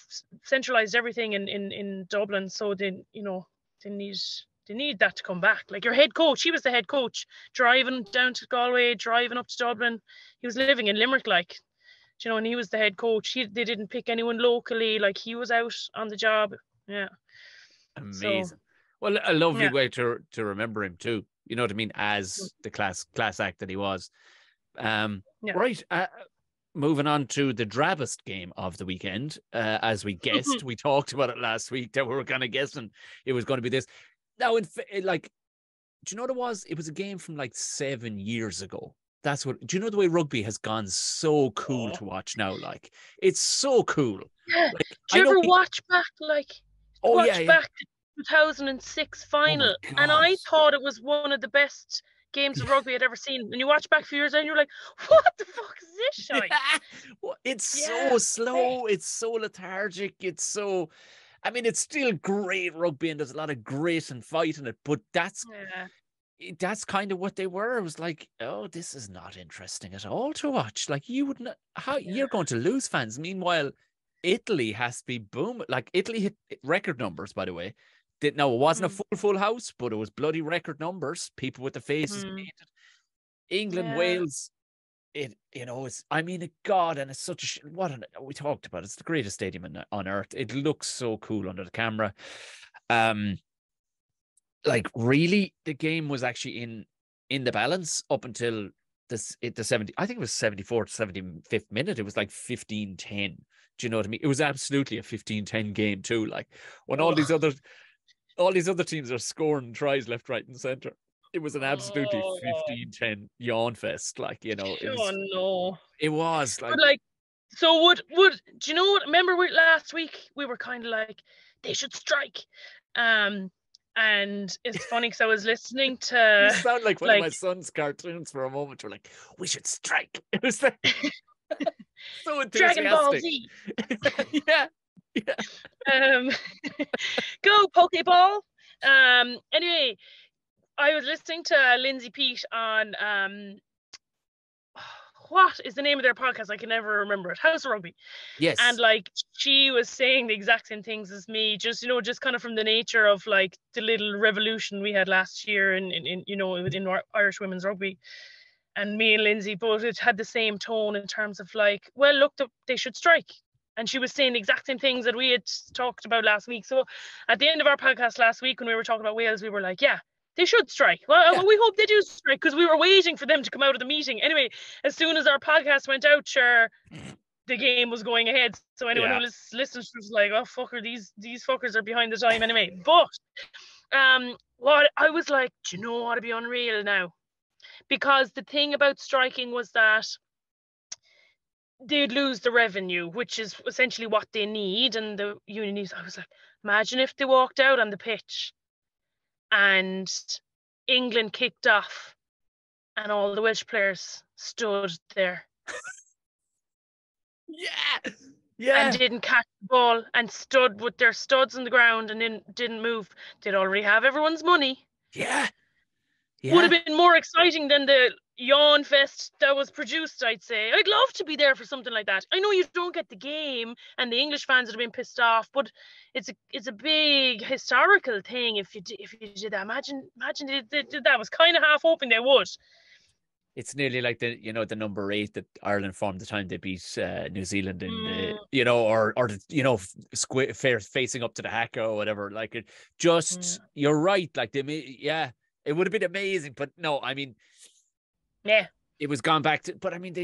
centralized everything in Dublin, so they need that to come back. Like your head coach, he was the head coach, driving down to Galway, driving up to Dublin. He was living in Limerick, like, you know, and he was the head coach. They didn't pick anyone locally. Like he was out on the job. Yeah. Amazing. So, well, a lovely way to remember him too. You know what I mean? As the class act that he was. Right. Moving on to the drabbest game of the weekend. As we guessed, we talked about it last week that we were kind of guessing it was going to be this. Now, do you know what it was? It was a game from like 7 years ago. Do you know the way rugby has gone so cool to watch now? Like, it's so cool. Yeah. Like, do you ever watch back, like, back the 2006 final? And I thought it was one of the best games of rugby I'd ever seen. And you watch back a few years and you're like, what the fuck is this shit? It's so slow. It's so lethargic. It's so... I mean, it's still great rugby and there's a lot of grit and fight in it, but that's kind of what they were. It was like, oh, this is not interesting at all to watch. Like, you wouldn't, you're going to lose fans. Meanwhile, Italy has to be boom. Like, Italy hit record numbers, by the way. Now, it wasn't a full house, but it was bloody record numbers. People with the faces painted. England, Wales, it's, I mean, God, and it's such a, we talked about it. It's the greatest stadium on earth. It looks so cool under the camera. Like, really, the game was actually in the balance up until the 70. I think it was 74th, 75th minute. It was like 15-10. Do you know what I mean? It was absolutely a 15-10 game too. Like, when all these other teams are scoring tries left, right, and center, it was an absolutely 15-10 yawn fest. Like, you know, it was like. But like, so would do you know what? Remember last week we were kind of like, they should strike. And it's funny because I was listening to... You sound like one of my son's cartoons for a moment. You're like, we should strike. It was like so enthusiastic. Dragon Ball Z. Yeah. Go, Pokeball. Anyway, I was listening to Lindsay Pete on what is the name of their podcast? I can never remember it. House of Rugby. Yes. And like she was saying the exact same things as me, just just kind of from the nature of like the little revolution we had last year in in Irish women's rugby. And me and Lindsay both had the same tone in terms of like, well, look, they should strike. And she was saying the exact same things that we had talked about last week. So at the end of our podcast last week, when we were talking about Wales, we were like, yeah, they should strike. Well, we hope they do strike, because we were waiting for them to come out of the meeting. Anyway, as soon as our podcast went out, sure, the game was going ahead. So anyone who listens was like, oh, fucker, these fuckers are behind the time anyway. But what I was like, do you know what would be unreal now? Because the thing about striking was that they'd lose the revenue, which is essentially what they need, and the union needs. I was like, imagine if they walked out on the pitch and England kicked off and all the Welsh players stood there. And didn't catch the ball and stood with their studs on the ground and didn't move. They'd already have everyone's money. Would have been more exciting than the yawn fest that was produced, I'd say. I'd love to be there for something like that. I know you don't get the game and the English fans would have been pissed off, but it's a big historical thing if you did that. Imagine they did that. I was kind of half hoping they would. It's nearly like the number 8 that Ireland formed the time they beat New Zealand in facing up to the haka or whatever. Like it just you're right. Like it would have been amazing, but no, I mean, it was gone back to. But I mean,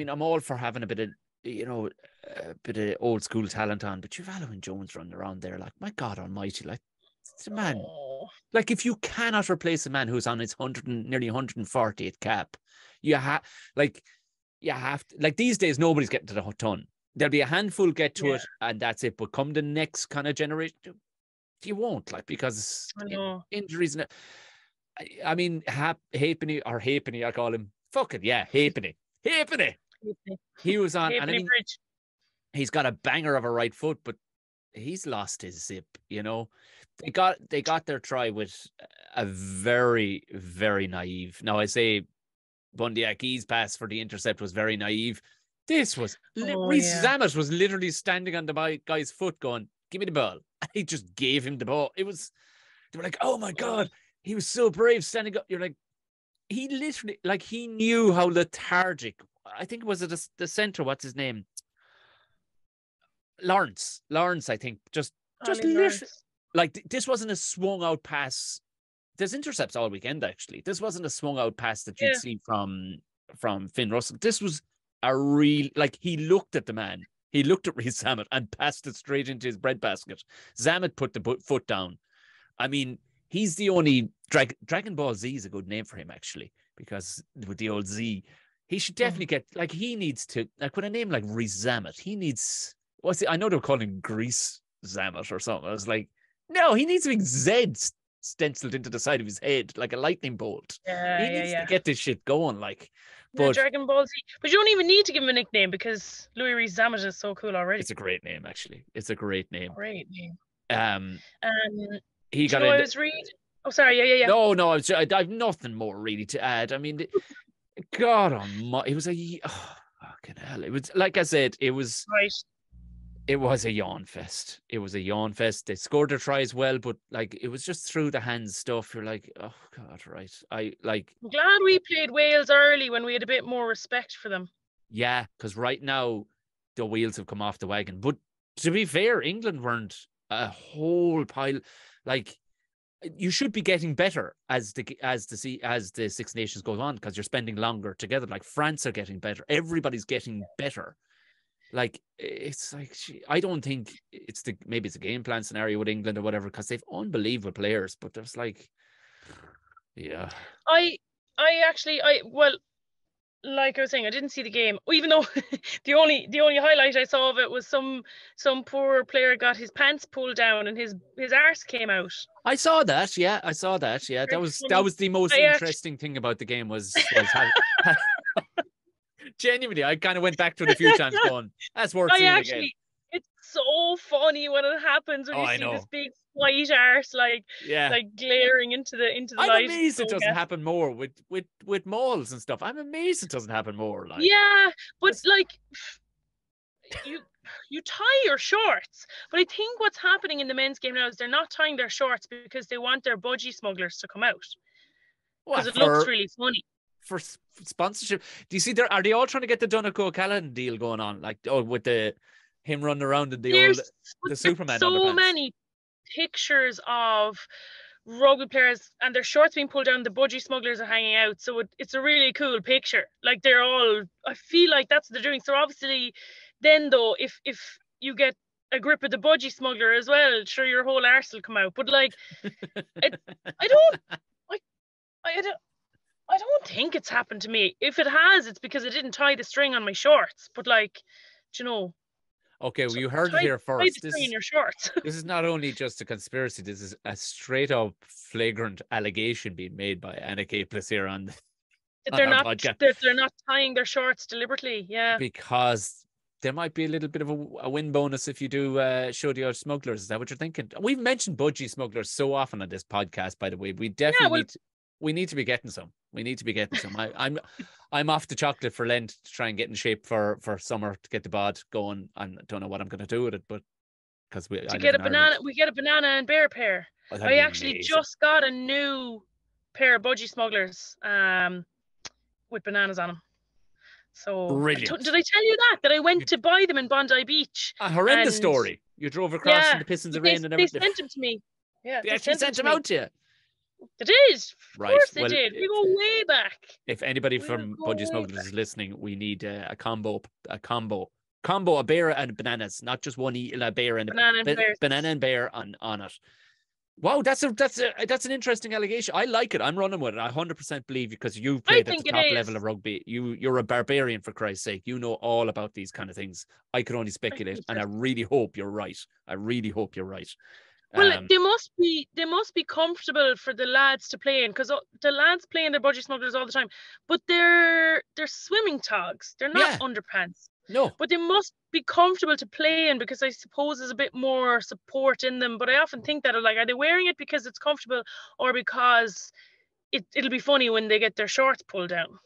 I'm all for having a bit of a bit of old school talent on. But you've Alan Jones running around there, like my God Almighty, like it's a man. Like if you cannot replace a man who's on his nearly 140th cap, you have to, like these days nobody's getting to the ton. There'll be a handful get to it, and that's it. But come the next kind of generation, you won't, like, because injuries. I mean, Halfpenny, I call him. Fuck it, Halfpenny. He was on, and I mean, he's got a banger of a right foot, but he's lost his zip. They got their try with a very, very naive. Now I say Bundy Aki's pass for the intercept was very naive. This was Rhys Zammit was literally standing on the guy's foot going, give me the ball. He just gave him the ball. They were like, oh my God, he was so brave standing up. You're like, he literally, like, he knew how lethargic. I think it was the centre. What's his name? Lawrence, I think. Just literally, like, this wasn't a swung out pass. There's intercepts all weekend, actually. This wasn't a swung out pass that you'd see from Finn Russell. This was a real, like, he looked at the man. He looked at Rhys Zammit and passed it straight into his breadbasket. Zammit put the foot down. I mean, he's the only Dragon Ball Z is a good name for him, actually, because with the old Z, he should definitely get, like, he needs to, like, with a name like Rhys Zammit, he needs, I know they were calling him Grease Zammit or something. I was like, no, he needs to be Z stenciled into the side of his head like a lightning bolt. He needs to get this shit going, like. But Dragon Ball Z. But you don't even need to give him a nickname because Louis Rhys Zammit is so cool already. It's a great name, actually. It's a great name. Great name. He got. I was reading. Oh, sorry. Yeah. No. I've nothing more really to add. I mean, God Almighty, it was fucking hell. It was, like I said, it was. Right. It was a yawn fest. They scored their tries well, but like it was just through the hands stuff. You're like, oh God, right. I'm glad we played Wales early when we had a bit more respect for them. Yeah, because right now the wheels have come off the wagon. But to be fair, England weren't a whole pile. Like, you should be getting better as the Six Nations goes on, because you're spending longer together. Like, France are getting better. Everybody's getting better. Like, it's like, I don't think maybe it's a game plan scenario with England or whatever, because they've unbelievable players, but there's like, I like I was saying, I didn't see the game, even though the only highlight I saw of it was some poor player got his pants pulled down and his arse came out. I saw that. Yeah. That was the most interesting thing about the game was genuinely, I kind of went back to it a few times going, that's worth seeing again. It's so funny when it happens when Oh, you I see this know. big white arse like glaring into the I'm light. amazed it So doesn't happen more with malls and stuff. I'm amazed it doesn't happen more. Like, yeah, but that's- like you tie your shorts. But I think what's happening in the men's game now is they're not tying their shorts because they want their budgie smugglers to come out because what it looks really funny. for sponsorship? Do you see are they all trying to get the Donegal Caelan deal going on? Like, with him running around in There's the Superman so underpants. many pictures of rugby players and their shorts being pulled down, the budgie smugglers are hanging out, so it's a really cool picture. Like, they're all, I feel like that's what they're doing. So obviously then though, if you get a grip of the budgie smuggler as well, sure, your whole arse will come out. But like, I don't I don't think it's happened to me. If it has, it's because I didn't tie the string on my shorts. But like, do you know, Okay, well, you heard it here tie first. the string in your shorts. This is not only just a conspiracy. This is a straight up flagrant allegation being made by Anna Capeless here on They're our not podcast. they're not tying their shorts deliberately. Yeah, Because there might be a little bit of a win bonus if you do show the other smugglers. Is that what you're thinking? We've mentioned budgie smugglers so often on this podcast, by the way. We definitely need to be getting some. We need to be getting some. I'm off the chocolate for Lent to try and get in shape for summer to get the bod going. I don't know what I'm going to do with it, but because we get a banana, we get a banana and bear pair. Oh, I actually just got a new pair of budgie smugglers, with bananas on them. So brilliant. Did I tell you that I went to buy them in Bondi Beach? A horrendous story. You drove across in the piss and the rain and everything. They sent them to me. Yeah, they actually sent them out to you. They did. Of course they well, did. We go way back. If anybody from Budgie Smugglers is listening, we need a combo, a bear and bananas, not just one a bear and banana and bear on it. Wow, that's an interesting allegation. I like it. I'm running with it. I 100% believe you because you've played at the top level of rugby. You're a barbarian, for Christ's sake. You know all about these kind of things. I could only speculate, and I really hope you're right. Well, they must be comfortable for the lads to play in, because the lads play in their budgie smugglers all the time, but they're swimming togs. They're not underpants. No. But they must be comfortable to play in, because I suppose there's a bit more support in them. But I often think that, like, are they wearing it because it's comfortable or because it'll be funny when they get their shorts pulled down?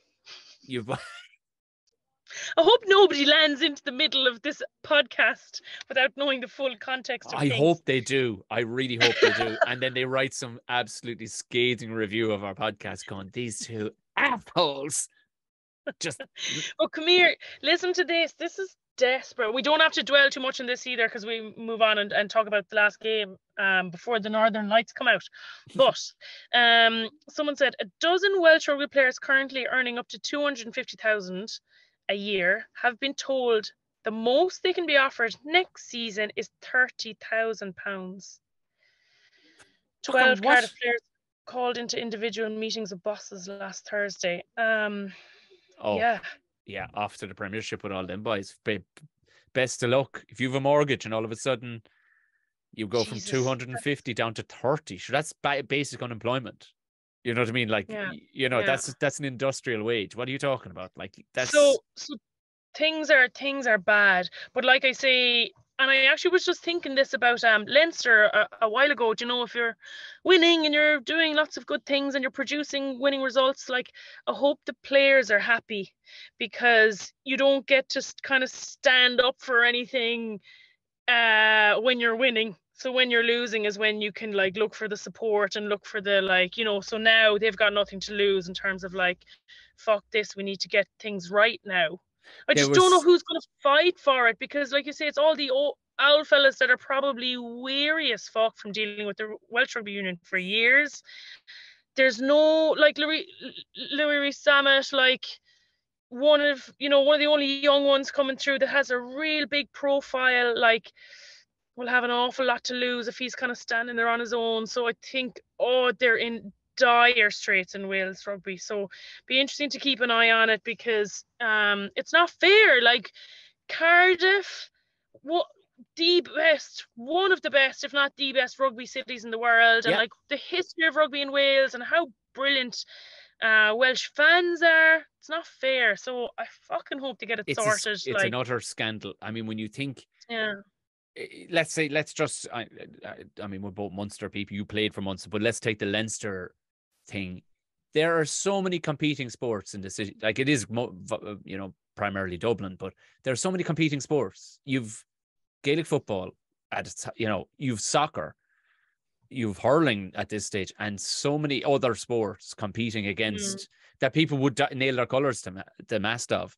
I hope nobody lands into the middle of this podcast without knowing the full context of things. I hope they do. I really hope they do. And then they write some absolutely scathing review of our podcast going, these two assholes. Just. Well, come here. Listen to this. This is desperate. We don't have to dwell too much on this either, because we move on and talk about the last game before the Northern Lights come out. But someone said, a dozen Welsh rugby players currently earning up to 250,000 a year have been told the most they can be offered next season is £30,000. 12 Cardiff players called into individual meetings of bosses last Thursday. Yeah, off to the Premiership with all them boys. Best of luck. If you have a mortgage and all of a sudden you go from 250 down to 30, sure, that's basic unemployment. You know what I mean? Like, that's an industrial wage. What are you talking about? Like, that's so things are bad. But like I say, and I actually was just thinking this about Leinster a while ago. Do you know, if you're winning and you're doing lots of good things and you're producing winning results, like, I hope the players are happy, because you don't get to kind of stand up for anything when you're winning. So when you're losing is when you can, like, look for the support and look for the, like, you know, so now they've got nothing to lose in terms of, like, fuck this, we need to get things right now. I just don't know who's going to fight for it, because, like you say, it's all the owl fellas that are probably weary as fuck from dealing with the Welsh Rugby Union for years. There's no, like, Louis Rees-Zammit, like, one of the only young ones coming through that has a real big profile, like, will have an awful lot to lose if he's kind of standing there on his own. So I think, they're in dire straits in Wales Rugby. So be interesting to keep an eye on it, because it's not fair. Like, Cardiff, one of the best, if not the best rugby cities in the world, and like the history of rugby in Wales and how brilliant Welsh fans are. It's not fair. So I fucking hope they get it sorted. It's an utter scandal. I mean, when you think Yeah. let's just, I mean, we're both Munster people. You played for Munster, but let's take the Leinster thing. There are so many competing sports in the city. Like, it is, primarily Dublin, but there are so many competing sports. You've Gaelic football, you've soccer, you've hurling at this stage, and so many other sports competing against that people would nail their colours to the mast of.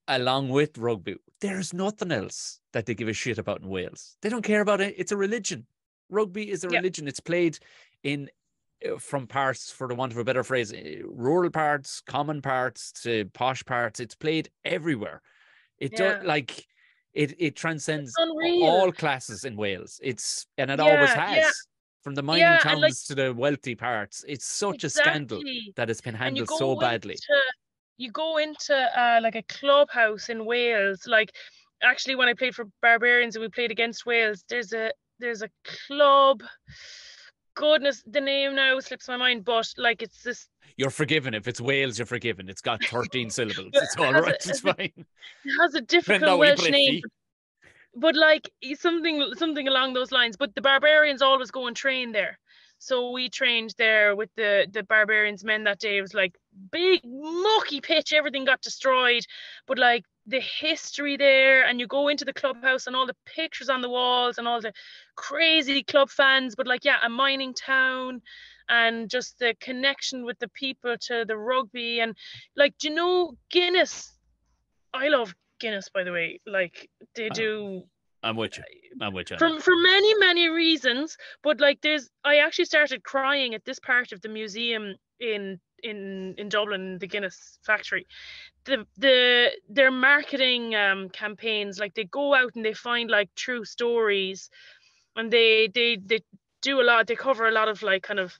Along with rugby, there's nothing else that they give a shit about in Wales. They don't care about it. It's a religion. Rugby is a religion. It's played in from parts, for the want of a better phrase, rural parts, common parts to posh parts. It's played everywhere. It it transcends all classes in Wales. And it always has. From the mining towns to the wealthy parts. It's such a scandal that it's been handled so badly. You go into like a clubhouse in Wales. Like, actually, when I played for Barbarians and we played against Wales, there's a club. Goodness, the name now slips my mind, but like, it's this. You're forgiven. If it's Wales, you're forgiven. It's got 13 syllables. It's all right. It's fine. It has a difficult Welsh name. But like, something along those lines. But the Barbarians always go and train there. So we trained there with the Barbarians men that day. It was like big mucky pitch, everything got destroyed. But like, the history there, and you go into the clubhouse and all the pictures on the walls and all the crazy club fans, but like, a mining town, and just the connection with the people to the rugby. And like, do you know Guinness? I love Guinness, by the way. Like, they do. I'm with you. For many reasons, but like, I actually started crying at this part of the museum in Dublin, the Guinness factory. Their marketing campaigns, like, they go out and they find like true stories, and they do a lot. They cover a lot of like kind of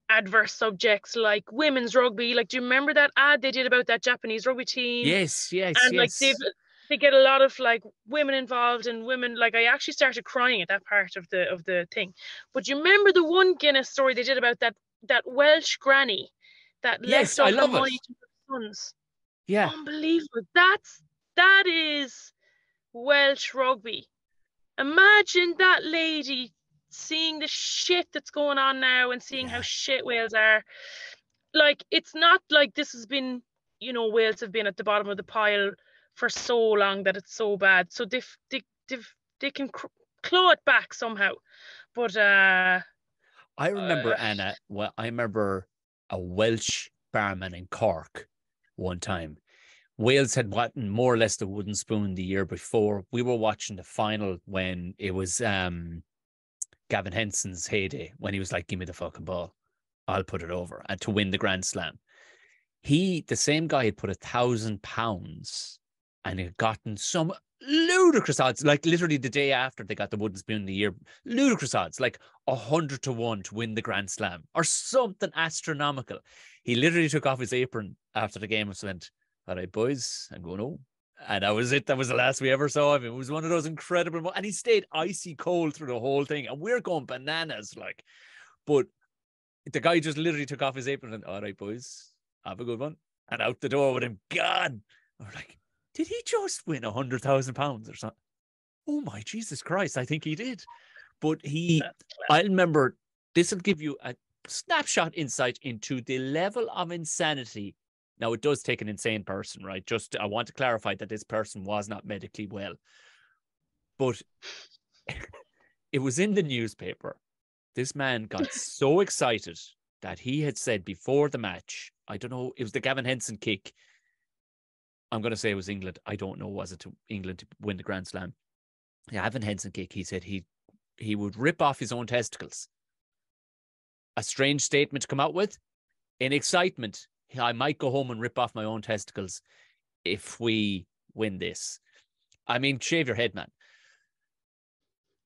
adverse subjects, like women's rugby. Like, do you remember that ad they did about that Japanese rugby team? Yes. And like, they get a lot of like women involved, and women, like, I actually started crying at that part of the thing. But you remember the one Guinness story they did about that Welsh granny that left all her money to her sons? Yeah, unbelievable. That is Welsh rugby. Imagine that lady seeing the shit that's going on now, and seeing how shit Wales are. Like, it's not like this has been, Wales have been at the bottom of the pile for so long that it's so bad. So they can claw it back somehow. But I remember, Anna. Well, I remember a Welsh barman in Cork one time. Wales had gotten more or less the wooden spoon the year before. We were watching the final when it was Gavin Henson's heyday, when he was like, "Give me the fucking ball, I'll put it over," and to win the Grand Slam. The same guy, had put £1,000 and had gotten some ludicrous odds, like literally the day after they got the wooden spoon the year, ludicrous odds, like 100-1 to win the Grand Slam or something astronomical. He literally took off his apron after the game and went, "All right, boys, I'm going home." And that was it. That was the last we ever saw of him. It was one of those incredible and he stayed icy cold through the whole thing, and we're going bananas, like. But the guy just literally took off his apron and, "All right, boys, have a good one," and out the door with him gone. We're like, did he just win £100,000 or something? Oh my Jesus Christ, I think he did. But I remember, this will give you a snapshot insight into the level of insanity. Now, it does take an insane person, right? I want to clarify that this person was not medically well. But it was in the newspaper. This man got so excited that he had said before the match, I don't know, it was the Gavin Henson kick. I'm going to say it was England. I don't know, was it to England to win the Grand Slam? The Gavin Henson kick, he said he would rip off his own testicles. A strange statement to come out with. In excitement, I might go home and rip off my own testicles if we win this. I mean, shave your head, man.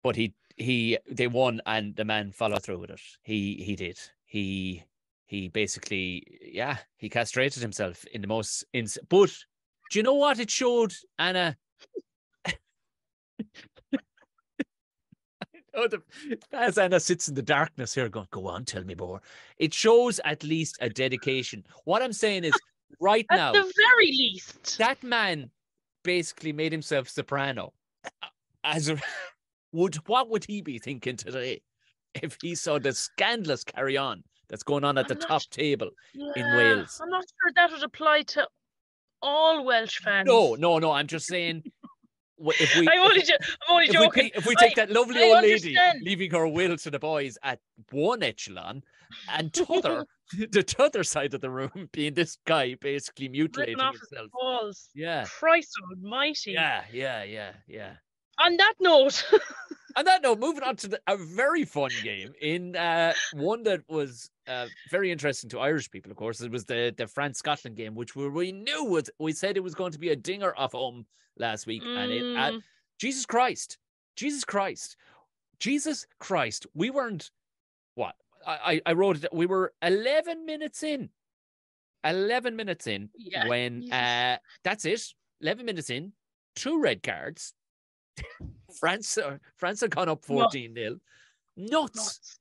But they won, and the man followed through with it. He did. He basically, he castrated himself in the most but do you know what it showed, Anna? As Anna sits in the darkness here going, "Go on, tell me more." It shows at least a dedication. What I'm saying is, right now, at the very least, that man basically made himself soprano. What would he be thinking today if he saw the scandalous carry on that's going on at the top table in Wales? I'm not sure that would apply to all Welsh fans. No. I'm just saying. I'm only joking. If we take that lovely old lady leaving her will to the boys at one echelon, and the other side of the room being this guy basically mutilating himself. Balls. Yeah. Christ almighty. Yeah. On that note. Moving on to a very fun game in one that was very interesting to Irish people, of course. It was the France-Scotland game, which we said it was going to be a dinger off home last week. And Jesus Christ. We weren't, what? I wrote it, we were 11 minutes in. 11 minutes in when, that's it. 11 minutes in, 2 red cards. France had gone up 14-0. Nuts.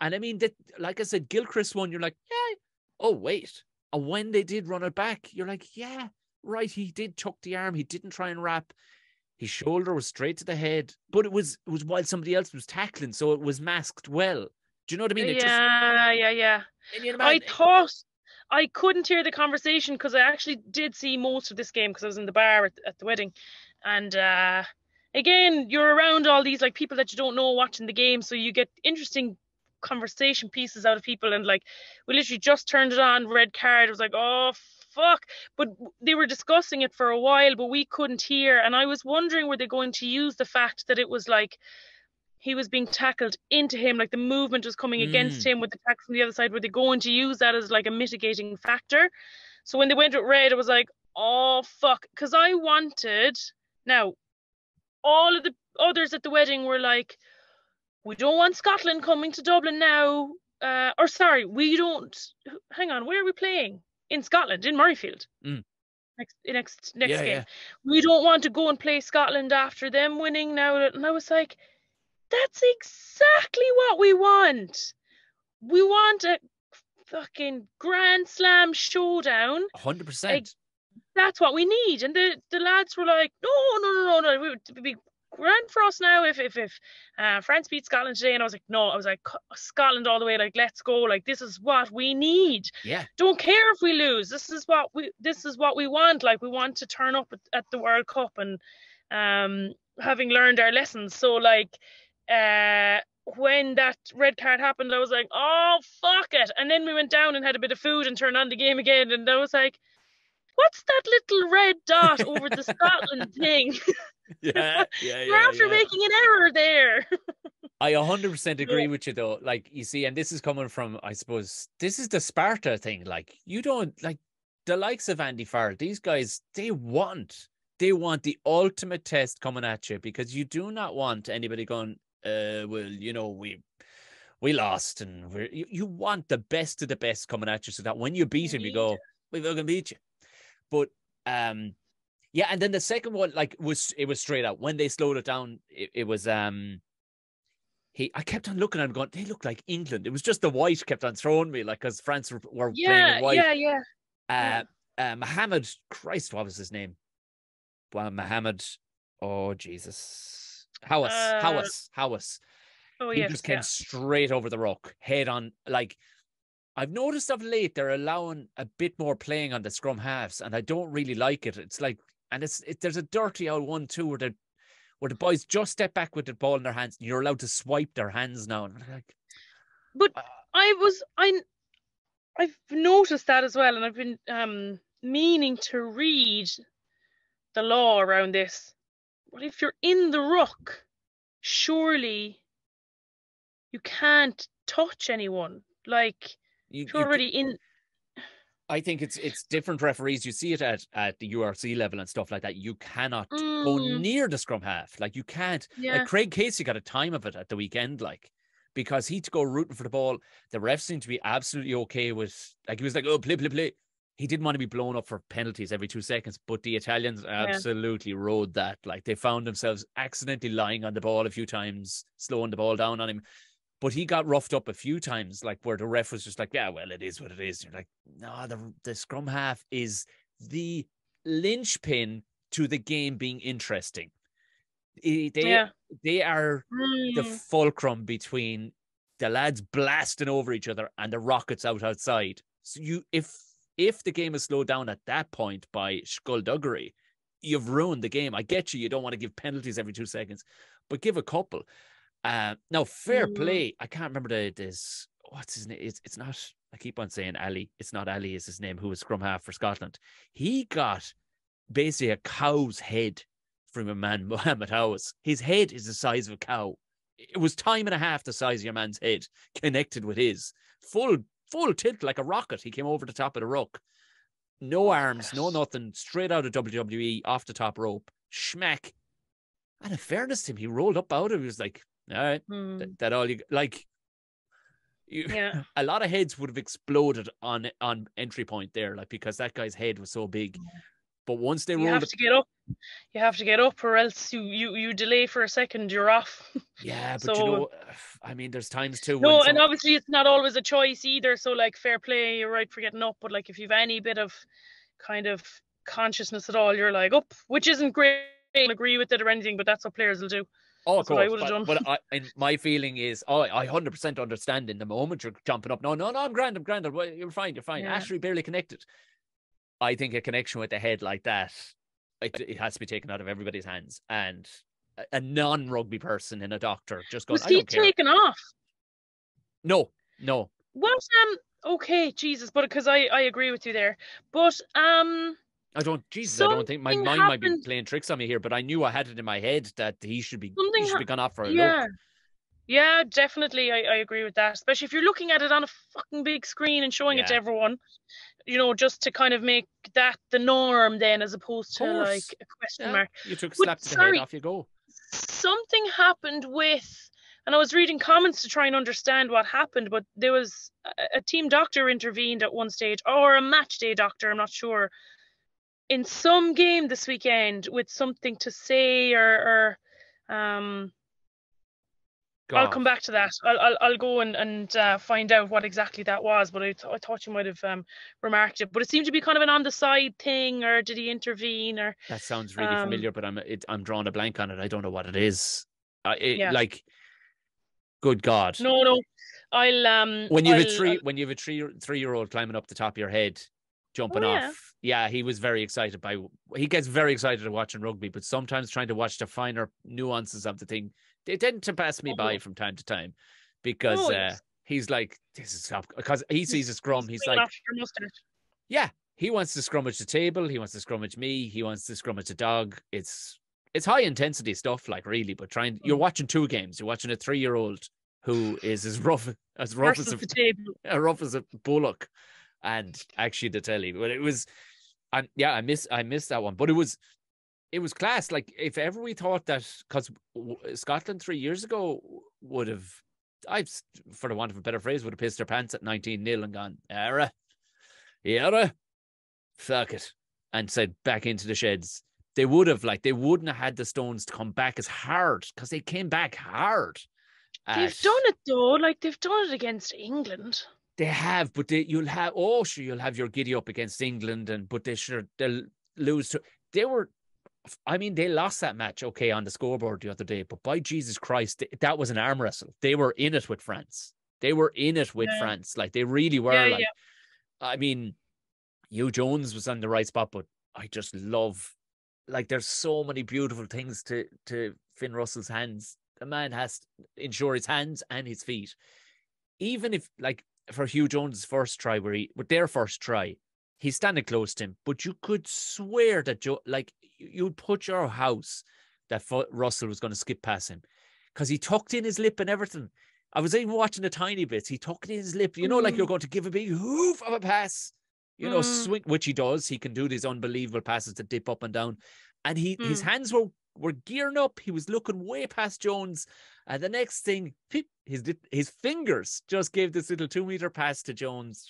And I mean, like I said, Gilchrist won. You're like, yeah. Oh, wait. And when they did run it back, you're like, yeah, right. He did tuck the arm. He didn't try and wrap. His shoulder was straight to the head. But it was while somebody else was tackling, so it was masked well. Do you know what I mean? Yeah. I thought I couldn't hear the conversation because I actually did see most of this game because I was in the bar at the wedding. And again, you're around all these like people that you don't know watching the game, so you get interesting conversation pieces out of people. And like, we literally just turned it on, red card. I was like, oh fuck! But they were discussing it for a while, but we couldn't hear. And I was wondering, were they going to use the fact that it was like he was being tackled into him, like the movement was coming against him with the tackle from the other side? Were they going to use that as like a mitigating factor? So when they went with red, it was like, oh fuck, because I wanted. Now, all of the others at the wedding were like, we don't want Scotland coming to Dublin now. We don't. Hang on, where are we playing? In Scotland, in Murrayfield. Next game. Yeah. We don't want to go and play Scotland after them winning now. And I was like, that's exactly what we want. We want a fucking Grand Slam showdown. 100%. That's what we need. And the lads were like, no. It would be grand for us now if France beat Scotland today. And I was like, Scotland all the way. Like, let's go. Like, this is what we need. Yeah. Don't care if we lose. This is what we want. Like, we want to turn up at the World Cup and having learned our lessons. So like, when that red card happened, I was like, oh fuck it. And then we went down and had a bit of food and turned on the game again. And I was like, what's that little red dot over the Scotland thing? Yeah. You're after making an error there. I 100% agree with you, though. Like, you see, and this is coming from, I suppose, this is the Sparta thing. Like, you don't, like, the likes of Andy Farrell, these guys, they want the ultimate test coming at you, because you do not want anybody going, well, you know, we lost, and you want the best of the best coming at you, so that when you beat him, you go, we're going to beat you. But yeah, and then the second one, like, it was straight out. When they slowed it down, it was I kept on looking at him going, they look like England. It was just the white kept on throwing me, like, because France were playing in white. Mohammed, Christ, what was his name? Well, Mohammed, oh Jesus, Hawas. Oh, he just came straight over the ruck, head on. Like, I've noticed of late they're allowing a bit more playing on the scrum halves, and I don't really like it. It's like, and there's a dirty old one too, where the boys just step back with the ball in their hands, and you're allowed to swipe their hands now. And like, but I've noticed that as well, and I've been meaning to read the law around this. But if you're in the ruck, surely you can't touch anyone. Like, you're already in. I think it's different referees. You see it at the URC level and stuff like that. You cannot go near the scrum half. Like, you can't. Yeah. Like, Craig Casey got a time of it at the weekend, like, because he'd go rooting for the ball. The refs seemed to be absolutely okay with, like, he was like, oh, play. He didn't want to be blown up for penalties every 2 seconds, but the Italians absolutely rode that. Like, they found themselves accidentally lying on the ball a few times, slowing the ball down on him. But he got roughed up a few times, like, where the ref was just like, yeah, well, it is what it is. You're like, no, the scrum half is the linchpin to the game being interesting. They are the Mm. fulcrum between the lads blasting over each other and the rockets outside. So if the game is slowed down at that point by skullduggery, you've ruined the game. I get you don't want to give penalties every 2 seconds, but give a couple. Now, fair play. I can't remember this. What's his name? It's not. I keep on saying Ali. It's not Ali. Is his name? Who was scrum half for Scotland? He got basically a cow's head from a man, Mohammed Howes. His head is the size of a cow. It was time and a half the size of your man's head connected with his. Full tilt like a rocket. He came over the top of the ruck. No arms, no nothing. Straight out of WWE, off the top rope. Schmack. And in fairness to him, he rolled up out of it. He was like, all right, that all you like. A lot of heads would have exploded on entry point there, like, because that guy's head was so big. But once they rolled, you have to get up, or else you delay for a second, you're off. Yeah, but so, I mean, there's times too. No, and obviously it's not always a choice either. So, like, fair play, you're right for getting up, but like if you've any bit of kind of consciousness at all, you're like up, which isn't great. I don't agree with it or anything, but that's what players will do. Oh, of course. What I would have done. But and my feeling is, I 100% understand in the moment you're jumping up. No, I'm grand. Well, you're fine. Yeah. Ashley barely connected. I think a connection with the head like that, it has to be taken out of everybody's hands. And a non-rugby person in a doctor just goes, was he taken off? No. What? Okay, Jesus, but because I agree with you there. But I don't think my mind might be playing tricks on me here, but I knew I had it in my head that he should be gone off for a look. Yeah, definitely. I agree with that. Especially if you're looking at it on a fucking big screen and showing it to everyone, just to kind of make that the norm then, as opposed to like a question mark. You took a slap to the head, off you go. Something happened with, and I was reading comments to try and understand what happened, but there was a team doctor intervened at one stage, or a match day doctor, I'm not sure, in some game this weekend with something to say or I'll come back to that. I'll go and find out what exactly that was, but I thought you might have remarked it. But it seemed to be kind of an on the side thing, or did he intervene? Or that sounds really familiar, but I'm drawing a blank on it. I don't know what it is. Like, good God. No. I'll when you have a 3-year-old climbing up the top of your head, jumping off. Yeah, he was very excited he gets very excited watching rugby, but sometimes trying to watch the finer nuances of the thing, they tend to pass me by from time to time, because he's like, this is because he sees a scrum, he's like, yeah, he wants to scrummage the table, he wants to scrummage me, he wants to scrummage the dog. It's high intensity stuff, like, really, but you're watching two games. You're watching a 3-year-old who is as rough as a bullock. And actually, to tell you, but it was, I missed that one. But it was class. Like, if ever we thought that, because Scotland 3 years ago would have, for the want of a better phrase, would have pissed their pants at 19-0 and gone, fuck it, and said back into the sheds. They would have, they wouldn't have had the Stones to come back as hard, because they came back hard. They've done it though. Like, they've done it against England. They have, but you'll have your giddy up against England, but they'll lose to. They lost that match, on the scoreboard the other day, but by Jesus Christ, that was an arm wrestle. They were in it with France. France. Like, they really were. I mean, Hugh Jones was on the right spot, but I just love, there's so many beautiful things to Finn Russell's hands. The man has to ensure his hands and his feet. Even if, for Hugh Jones' first try, with their first try, he's standing close to him, but you could swear that you'd put your house that Russell was going to skip past him, because he tucked in his lip and everything. I was even watching the tiny bits. He tucked in his lip, like you're going to give a big hoof of a pass, swing, which he does. He can do these unbelievable passes that dip up and down, and his hands were gearing up. He was looking way past Jones, and the next thing, his fingers just gave this little 2-meter pass to Jones.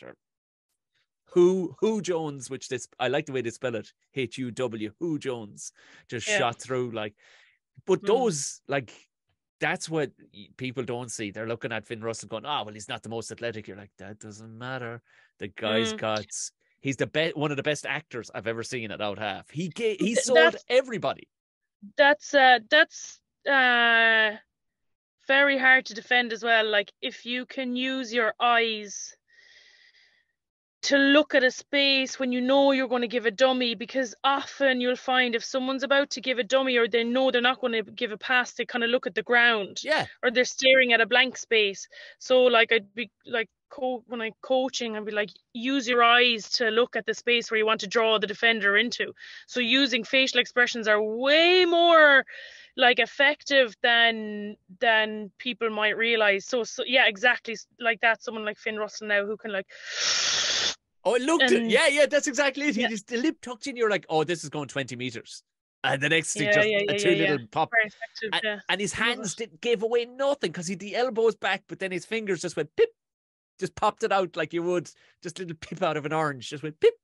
Who Jones, which I like the way they spell it, Huw, Who Jones, just shot through, but those, that's what people don't see. They're looking at Finn Russell going, well, he's not the most athletic. You're like, that doesn't matter. The guy's got, He's one of the best actors I've ever seen at out half. He sold everybody. That's very hard to defend as well. Like, if you can use your eyes to look at a space when you know you're going to give a dummy, because often you'll find if someone's about to give a dummy or they know they're not going to give a pass, they kind of look at the ground. Yeah. Or they're staring at a blank space. So like, I'd be like, when I'm coaching, I'd be like, use your eyes to look at the space where you want to draw the defender into. So using facial expressions are way more like effective than people might realize. So yeah, exactly like that. Someone like Finn Russell now who can like, oh, it looked it. Yeah, that's exactly it. He just, the lip tucked in, you're like, oh, this is going 20 meters. And the next thing, little pop. And his hands didn't give away nothing because he the elbows back, but then his fingers just went pip, just popped it out like you would just a little pip out of an orange, just went pip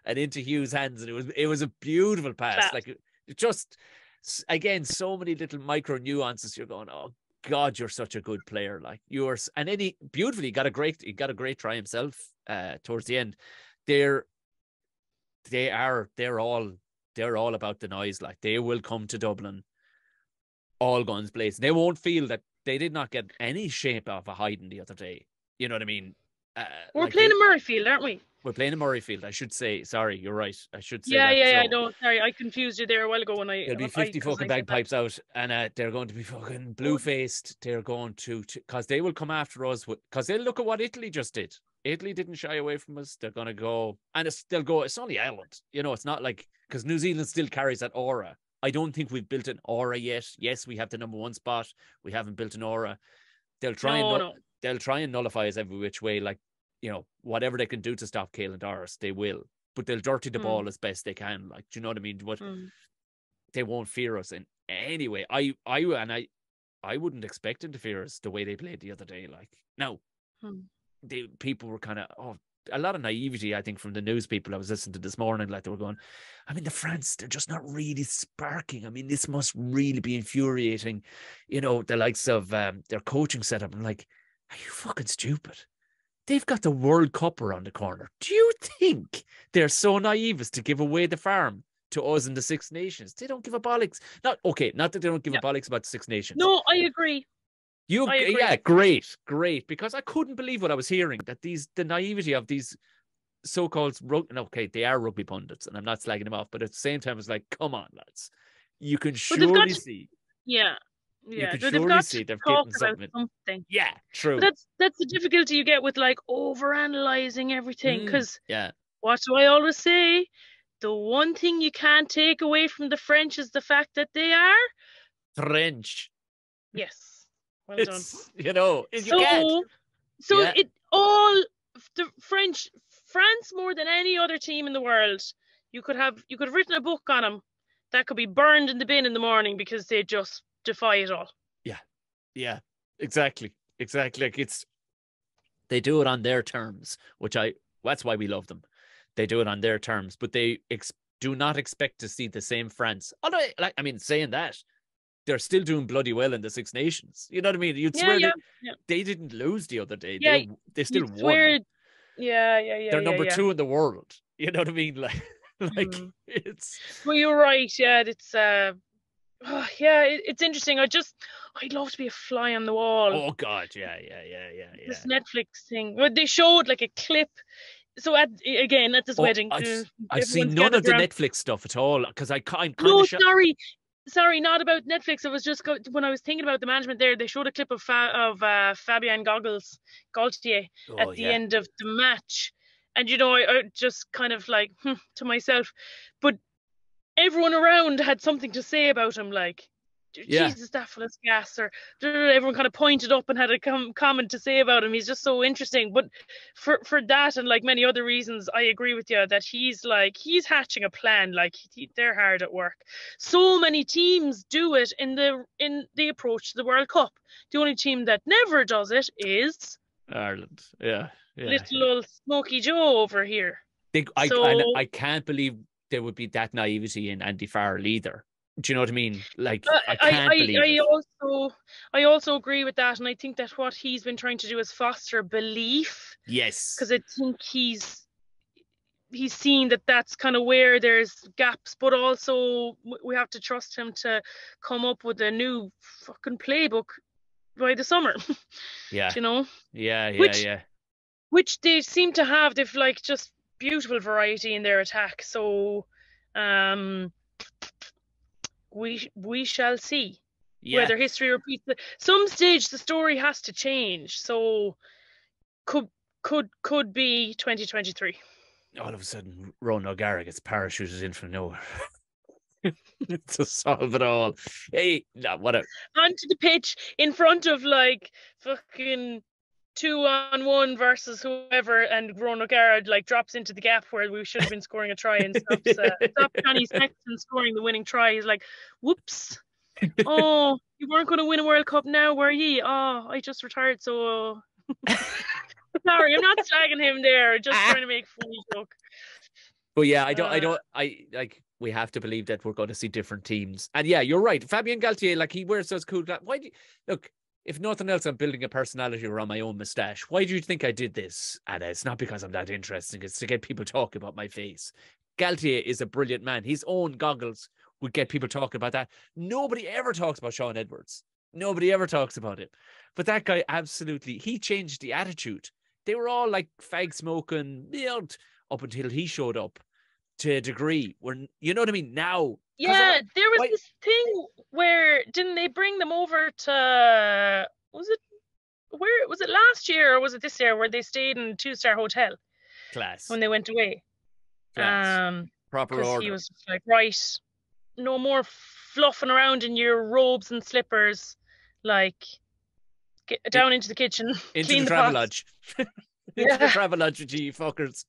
and into Hugh's hands. And it was a beautiful pass. Like, it just, again, so many little micro nuances. You're going, oh God, you're such a good player. Like, and then he got a great try himself towards the end. They're all about the noise. Like, they will come to Dublin all guns blazing. They won't feel that they did not get any shape off a hiding the other day. You know what I mean? We're playing in Murrayfield, aren't we? We're playing in Murrayfield, I should say. Sorry, you're right. I should say that. No, sorry, I confused you there a while ago when there'll be 50 fucking bagpipes out, and they're going to be fucking blue-faced. They're going to because they will come after us, because they'll look at what Italy just did. Italy didn't shy away from us. They're going to go, and it's only Ireland. You know, it's not like, because New Zealand still carries that aura. I don't think we've built an aura yet. Yes, we have the number one spot. We haven't built an aura. They'll try and nullify us every which way. Like, you know, whatever they can do to stop Caelan Doris, they will. But they'll dirty the ball as best they can. Like, do you know what I mean? But they won't fear us in any way. I wouldn't expect them to fear us the way they played the other day. Like, no, people were kind of, a lot of naivety, I think, from the news people I was listening to this morning. Like, they were going, I mean, the France, they're just not really sparking. I mean, this must really be infuriating, you know, the likes of their coaching setup. I'm like, are you fucking stupid? They've got the World Cup around the corner. Do you think they're so naive as to give away the farm to us in the Six Nations? They don't give a bollocks. Not that they don't give a bollocks about the Six Nations. No, I agree. I agree. Yeah, great. Because I couldn't believe what I was hearing, that the naivety of these so-called they are rugby pundits, and I'm not slagging them off, but at the same time, it's like, come on, lads, you can surely see. Yeah. You can surely see they're getting something. Yeah, true. But that's the difficulty you get with like overanalyzing everything. Because what do I always say? The one thing you can't take away from the French is the fact that they are French. Yes, well done. You know, the France more than any other team in the world. You could have written a book on them that could be burned in the bin in the morning because they just defy it all. Yeah, exactly. Like, they do it on their terms, that's why we love them. They do it on their terms, but they do not expect to see the same France. Although, like, I mean, saying that, they're still doing bloody well in the Six Nations. You know what I mean? You'd swear they didn't lose the other day. Yeah, they still won. They're number 2 in the world. You know what I mean? Like, it's. Well, you're right. Yeah, it's it's interesting. I'd love to be a fly on the wall. Oh God, yeah. This Netflix thing. Well, they showed like a clip. So at this wedding, I've seen none of the Netflix stuff at all, because I'm kind of. No, sorry, not about Netflix. It was just when I was thinking about the management there. They showed a clip of Fabien Gaultier at the end of the match, and you know, I just kind of like to myself, but everyone around had something to say about him, like, Jesus, that fella's gas, or everyone kind of pointed up and had a comment to say about him. He's just so interesting. But for that and like many other reasons, I agree with you that he's hatching a plan. Like, they're hard at work. So many teams do it in the approach to the World Cup. The only team that never does it is Ireland. Yeah. Little old Smoky Joe over here. I can't believe there would be that naivety in Andy Farrell either. Do you know what I mean? Like, I can't believe it. I also agree with that, and I think that what he's been trying to do is foster belief. Yes. Because I think he's seen that that's kind of where there's gaps, but also we have to trust him to come up with a new fucking playbook by the summer. Yeah. You know? Yeah. Which they seem to have. They've like just beautiful variety in their attack. So we shall see whether history repeats it. Some stage the story has to change. So could be 2023. All of a sudden, Ron O'Gara gets parachuted in from nowhere to solve it all. Hey, whatever. Onto the pitch in front of like fucking 2-on-1 versus whoever, and Ron O'Gara like drops into the gap where we should have been scoring a try and stops Johnny Sexton scoring the winning try. He's like, whoops. Oh, you weren't going to win a World Cup now, were ye? Oh, I just retired, so sorry, I'm not slagging him there. Just trying to make a funny joke. But yeah, I like. We have to believe that we're going to see different teams. And yeah, you're right. Fabien Galtier, like he wears those cool. Why do you, look? If nothing else, I'm building a personality around my own moustache. Why do you think I did this? And it's not because I'm that interesting. It's to get people talking about my face. Galtier is a brilliant man. His own goggles would get people talking about that. Nobody ever talks about Sean Edwards. Nobody ever talks about it. But that guy absolutely, he changed the attitude. They were all like fag smoking up until he showed up to a degree where, you know what I mean? Now. Yeah, there was this thing where, didn't they bring them over to, was it last year or was it this year, where they stayed in a 2-star hotel? Class. When they went away. Class. Proper order. He was just like, right, no more fluffing around in your robes and slippers, like, get down into the kitchen, clean the travel pots. lodge. Into the travel lodge with you fuckers.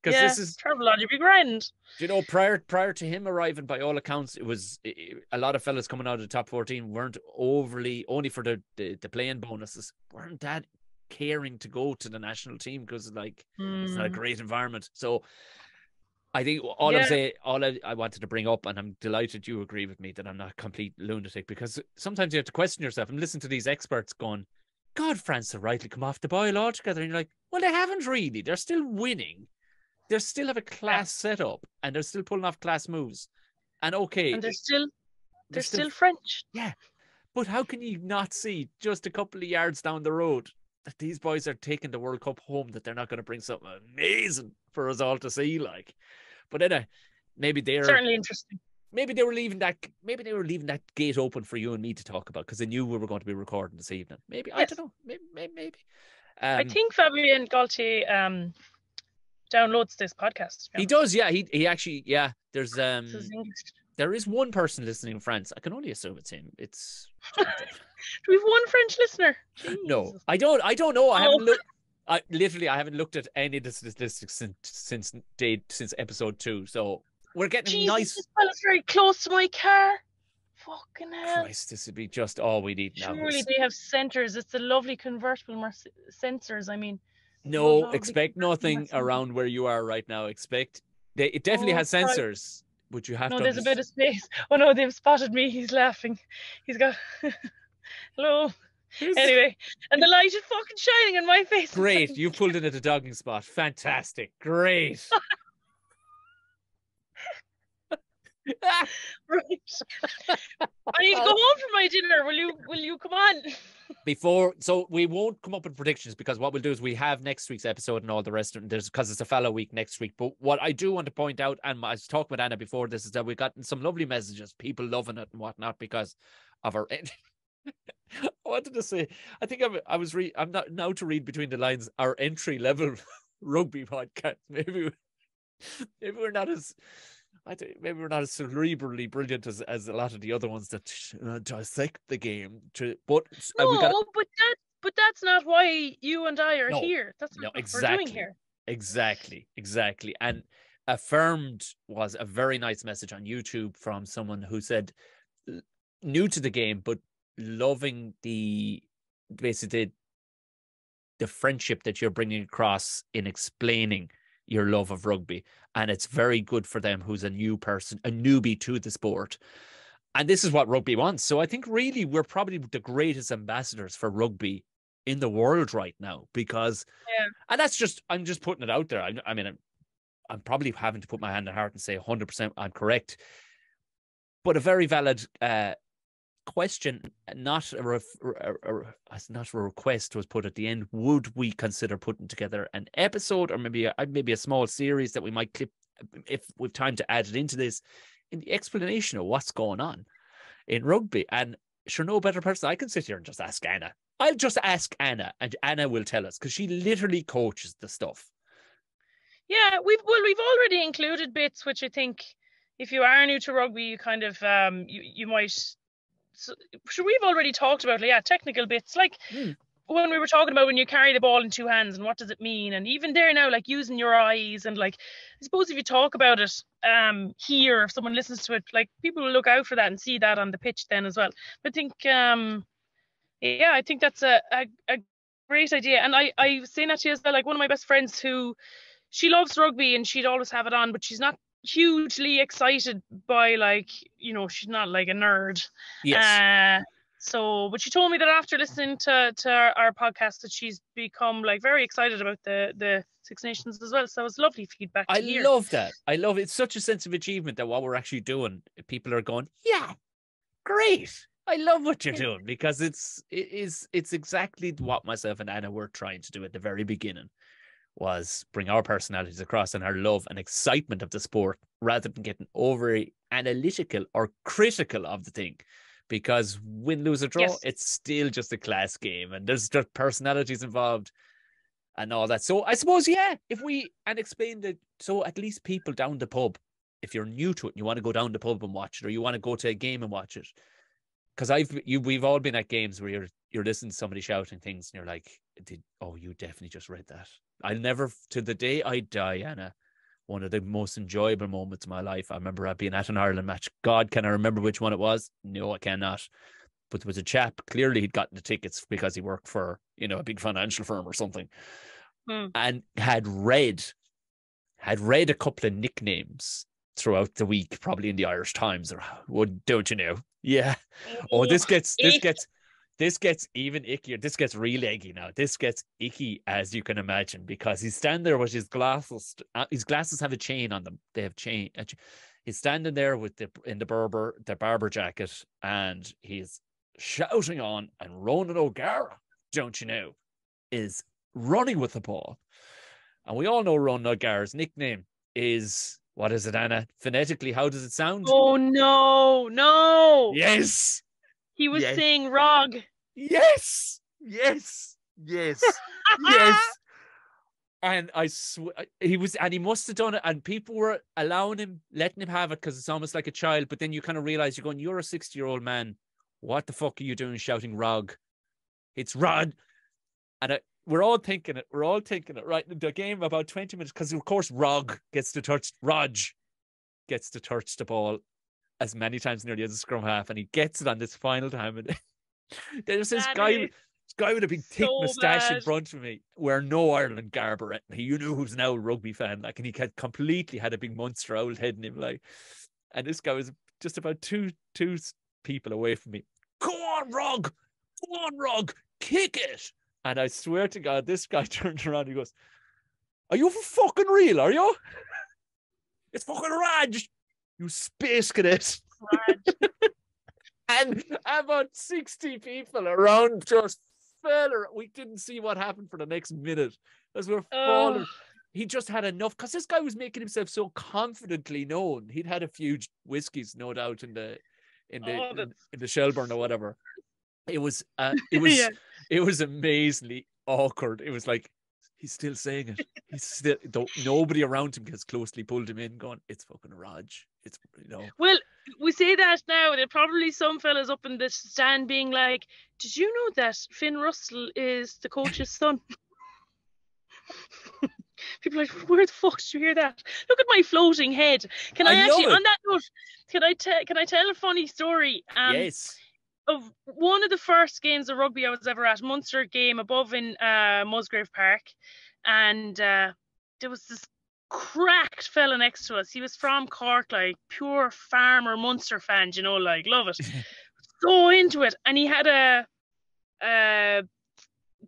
Because this is travel lodge, it'd be grand. Do you know, prior to him arriving, by all accounts, it was a lot of fellas coming out of the top 14 weren't overly, only for the playing bonuses, weren't that caring to go to the national team because like it's not a great environment. So I think all I wanted to bring up, and I'm delighted you agree with me that I'm not a complete lunatic, because sometimes you have to question yourself and listen to these experts going, God, France have rightly come off the boil altogether. And you're like, well, they haven't really. They're still winning. They still have a class setup, and they're still pulling off class moves. And okay. And they're still French. Yeah. But how can you not see just a couple of yards down the road that these boys are taking the World Cup home, that they're not going to bring something amazing for us all to see? Like, but anyway, maybe they're certainly interesting. Maybe they were leaving that gate open for you and me to talk about because they knew we were going to be recording this evening. Maybe I don't know. Maybe. I think Fabien Galtier downloads this podcast. He does, yeah. He actually, yeah. There's there is one person listening in France. I can only assume it's him. It's do we have one French listener? Jeez. No, I don't know. I haven't looked. I haven't looked at any of the statistics since episode 2. So we're getting nice. This fella's very close to my car. Fucking hell! Christ, this would be just all we need now. Surely they have sensors. It's the lovely convertible sensors. I mean. No, expect nothing around where you are right now. It definitely has sensors, but you have to. No, there's a bit of space. Oh no, they've spotted me. He's laughing. He's got. Hello. Anyway, and the light is fucking shining on my face. Great, you pulled in at the dogging spot. Fantastic. Great. Right. I need to go home for my dinner. Will you come on? So we won't come up with predictions, because what we'll do is we have next week's episode and all the rest of it. Because it's a fellow week next week. But what I do want to point out, and I was talking with Anna before this, is that we've gotten some lovely messages, people loving it and whatnot because of our. I wanted to say, I think I'm not now to read between the lines. Our entry level rugby podcast. Maybe we're not as. Maybe we're not as cerebrally brilliant as a lot of the other ones that dissect the game. But that's not why you and I are here. That's not what we're doing here. Exactly. And affirmed was a very nice message on YouTube from someone who said, new to the game, but loving the friendship that you're bringing across in explaining your love of rugby, and it's very good for them who's a new person, a newbie to the sport. And this is what rugby wants. So I think really we're probably the greatest ambassadors for rugby in the world right now, because and that's just, I'm just putting it out there. I mean I'm probably having to put my hand on heart and say 100% I'm correct. But a very valid question, not a request was put at the end. Would we consider putting together an episode or maybe a small series that we might clip if we've time to add it into this, in the explanation of what's going on in rugby? And sure, no better person. I can sit here and just ask Anna. I'll just ask Anna, and Anna will tell us because she literally coaches the stuff. Yeah, we've already included bits, which I think if you are new to rugby, you kind of you might. So we've already talked about technical bits like when we were talking about when you carry the ball in two hands and what does it mean, and even there now, like using your eyes, and like I suppose if you talk about it here, if someone listens to it, like people will look out for that and see that on the pitch then as well. I think I think that's a great idea, and I say that to you as well. Like one of my best friends who she loves rugby and she'd always have it on, but she's not hugely excited by, like, you know, she's not like a nerd. Yes. But she told me that after listening to our podcast that she's become like very excited about the Six Nations as well. So it's lovely feedback to hear. Love that. I love it. It's such a sense of achievement that what we're actually doing, people are going, yeah, great. I love what you're doing, because it's exactly what myself and Anna were trying to do at the very beginning, was bring our personalities across and our love and excitement of the sport rather than getting overly analytical or critical of the thing. Because win, lose or draw, it's still just a class game and there's just personalities involved and all that. So I suppose, if we explain that, so at least people down the pub, if you're new to it and you want to go down the pub and watch it, or you want to go to a game and watch it, because we've all been at games where you're listening to somebody shouting things and you're like, you definitely just read that. I'll never, to the day I die, Anna, one of the most enjoyable moments of my life. I remember being at an Ireland match. God, can I remember which one it was? No, I cannot. But there was a chap, clearly he'd gotten the tickets because he worked for, a big financial firm or something, and had read a couple of nicknames throughout the week, probably in the Irish Times, or don't you know? Yeah. Oh, this gets even ickier. This gets real eggy now. This gets icky, as you can imagine, because he's standing there with his glasses. His glasses have a chain on them. They have chain. He's standing there with the barber jacket, and he's shouting on. And Ronan O'Gara, don't you know, is running with the ball. And we all know Ronan O'Gara's nickname is, what is it, Anna? Phonetically, how does it sound? Oh, no. Yes. He was saying Rog. Yes. And I swear he must have done it, and people were letting him have it because it's almost like a child. But then you kind of realize you're going, you're a 60-year-old man. What the fuck are you doing shouting Rog? It's Rod. And we're all thinking it right in the game about 20 minutes, because of course Rog gets to touch the ball as many times nearly as a scrum half, and he gets it on this final time. And there's this guy with a big thick moustache in front of me, wearing no Ireland garb or anything. You know, who's now a rugby fan, like, and he completely had a big Munster old head in him, like. And this guy was just about two people away from me. Go on, Rog, kick it! And I swear to God, this guy turned around and he goes, "Are you for fucking real? Are you? It's fucking Raj, you space cadet." And about 60 people around just fell. We didn't see what happened for the next minute as we're falling. He just had enough, because this guy was making himself so confidently known. He'd had a few whiskeys, no doubt, in the Shelburne or whatever. It was amazingly awkward. It was like, he's still saying it. He's still, nobody around him gets closely pulled him in, going, "It's fucking Raj." It's, Well, we say that now. There are probably some fellas up in the stand being like, "Did you know that Finn Russell is the coach's son?" People are like, "Where the fuck did you hear that? Look at my floating head." Can I actually, on that note, can I tell a funny story? Yes. Of one of the first games of rugby I was ever at, Munster game above in Musgrave Park, and there was this cracked fella next to us. He was from Cork, like pure farmer Munster fan, like love it, so into it, and he had a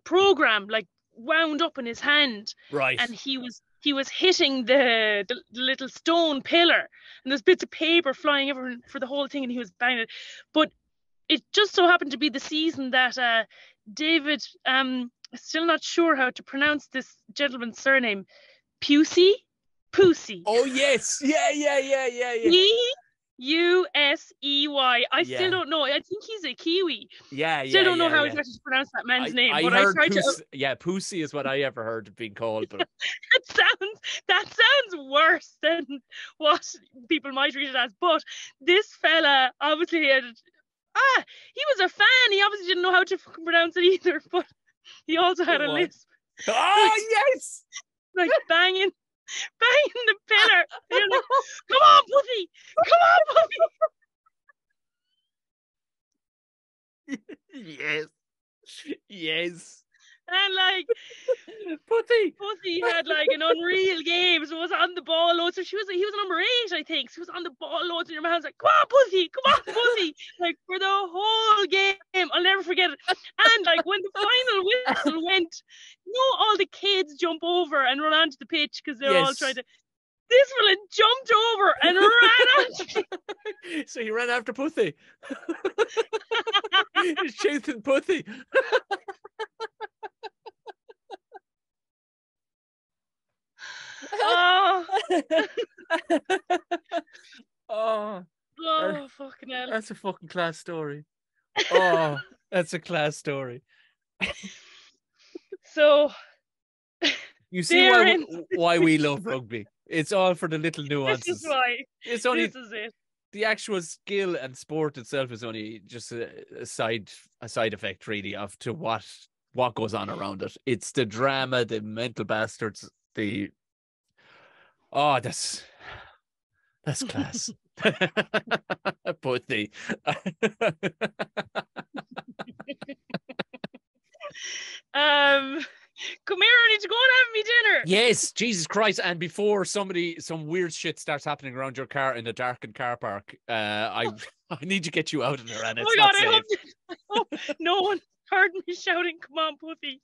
program like wound up in his hand, right, and he was he was hitting the little stone pillar, and there's bits of paper flying everywhere for the whole thing, and he was banging it. But it just so happened to be the season that David, still not sure how to pronounce this gentleman's surname, Puthy. Oh yes, yeah. P-U-S-E-Y. I still don't know. I think he's a Kiwi. Still don't know how exactly to pronounce that man's name. I but heard I tried to. Yeah, Pussy is what I ever heard it being called. But that sounds worse than what people might read it as. But this fella obviously he was a fan. He obviously didn't know how to pronounce it either. But he also had a lisp. Oh yes, like banging the pillar. You're like, come on, Puthy! Come on, Puthy! Yes. And like Puthy had like an unreal game, so was on the ball loads. So he was number 8, I think. So he was on the ball loads, and your man's like, come on, Puthy! Like for the whole game. I'll never forget it. And like when the final whistle went, all the kids jump over and run onto the pitch because they're all trying to. This fella jumped over and ran onto. So he ran after Puthy. He's chasing Puthy. Fucking hell. That's a fucking class story. Oh, that's a class story. So you see why we love rugby. It's all for the little nuances. This is why. It's only, this is it. The actual skill and sport itself is only just a side effect, really, of to what goes on around it. It's the drama, the mental bastards, that's class. Puthy. Come here, I need to go and have me dinner. Yes, Jesus Christ. And before some weird shit starts happening around your car in the darkened car park, I need to get you out of there, and it's not safe. I hope no one heard me shouting, come on, Puthy.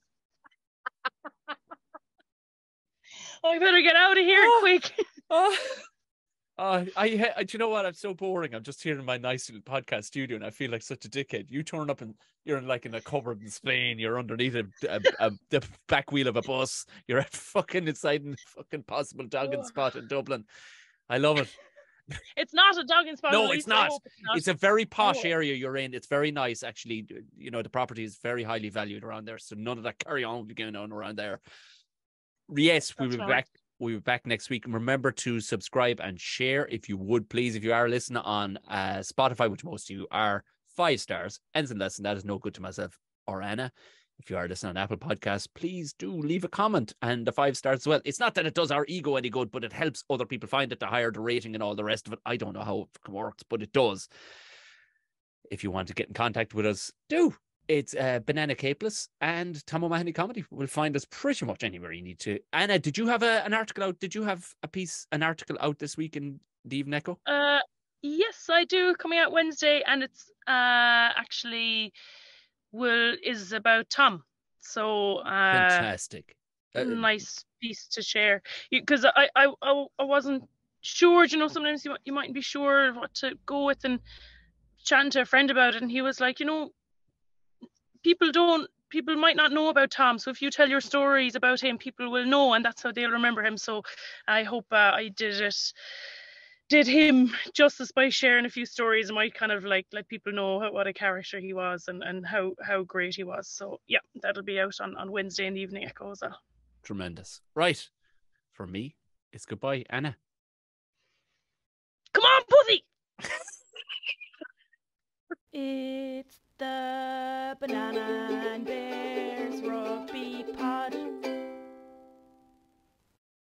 I better get out of here quick. Do you know what? I'm so boring. I'm just here in my nice little podcast studio, and I feel like such a dickhead. You turn up and you're in a cupboard in Spain. You're underneath the back wheel of a bus. You're fucking inside a fucking possible dogging spot in Dublin. I love it. It's not a dogging spot. No, it's not. It's a very posh area you're in. It's very nice, actually. You know, the property is very highly valued around there, so none of that carry on will be going on around there. Yes, we'll be back. We'll be back next week. And remember to subscribe and share if you would, please. If you are listening on Spotify, which most of you are, 5 stars. Ends and lesson. That is no good to myself or Anna. If you are listening on Apple Podcasts, please do leave a comment and the 5 stars as well. It's not that it does our ego any good, but it helps other people find it, the higher the rating and all the rest of it. I don't know how it works, but it does. If you want to get in contact with us, do. It's Banana Capeless and Tom O'Mahony Comedy. Will find us pretty much anywhere you need to. Anna, did you have an article out? Did you have an article out this week in the Even Echo? Yes, I do. Coming out Wednesday, and it's actually is about Tom. So fantastic. Nice piece to share. Because I wasn't sure. You know, sometimes you mightn't be sure what to go with, and chatting to a friend about it, and he was like, you know, people might not know about Tom, so if you tell your stories about him, people will know, and that's how they'll remember him. So I hope I did him justice by sharing a few stories, and might kind of like let people know what a character he was and how great he was. So yeah, that'll be out on Wednesday in the Evening Echo as well. Tremendous. Right, for me, it's goodbye, Anna. Come on, Puthy. It's the Banana and Bears Rugby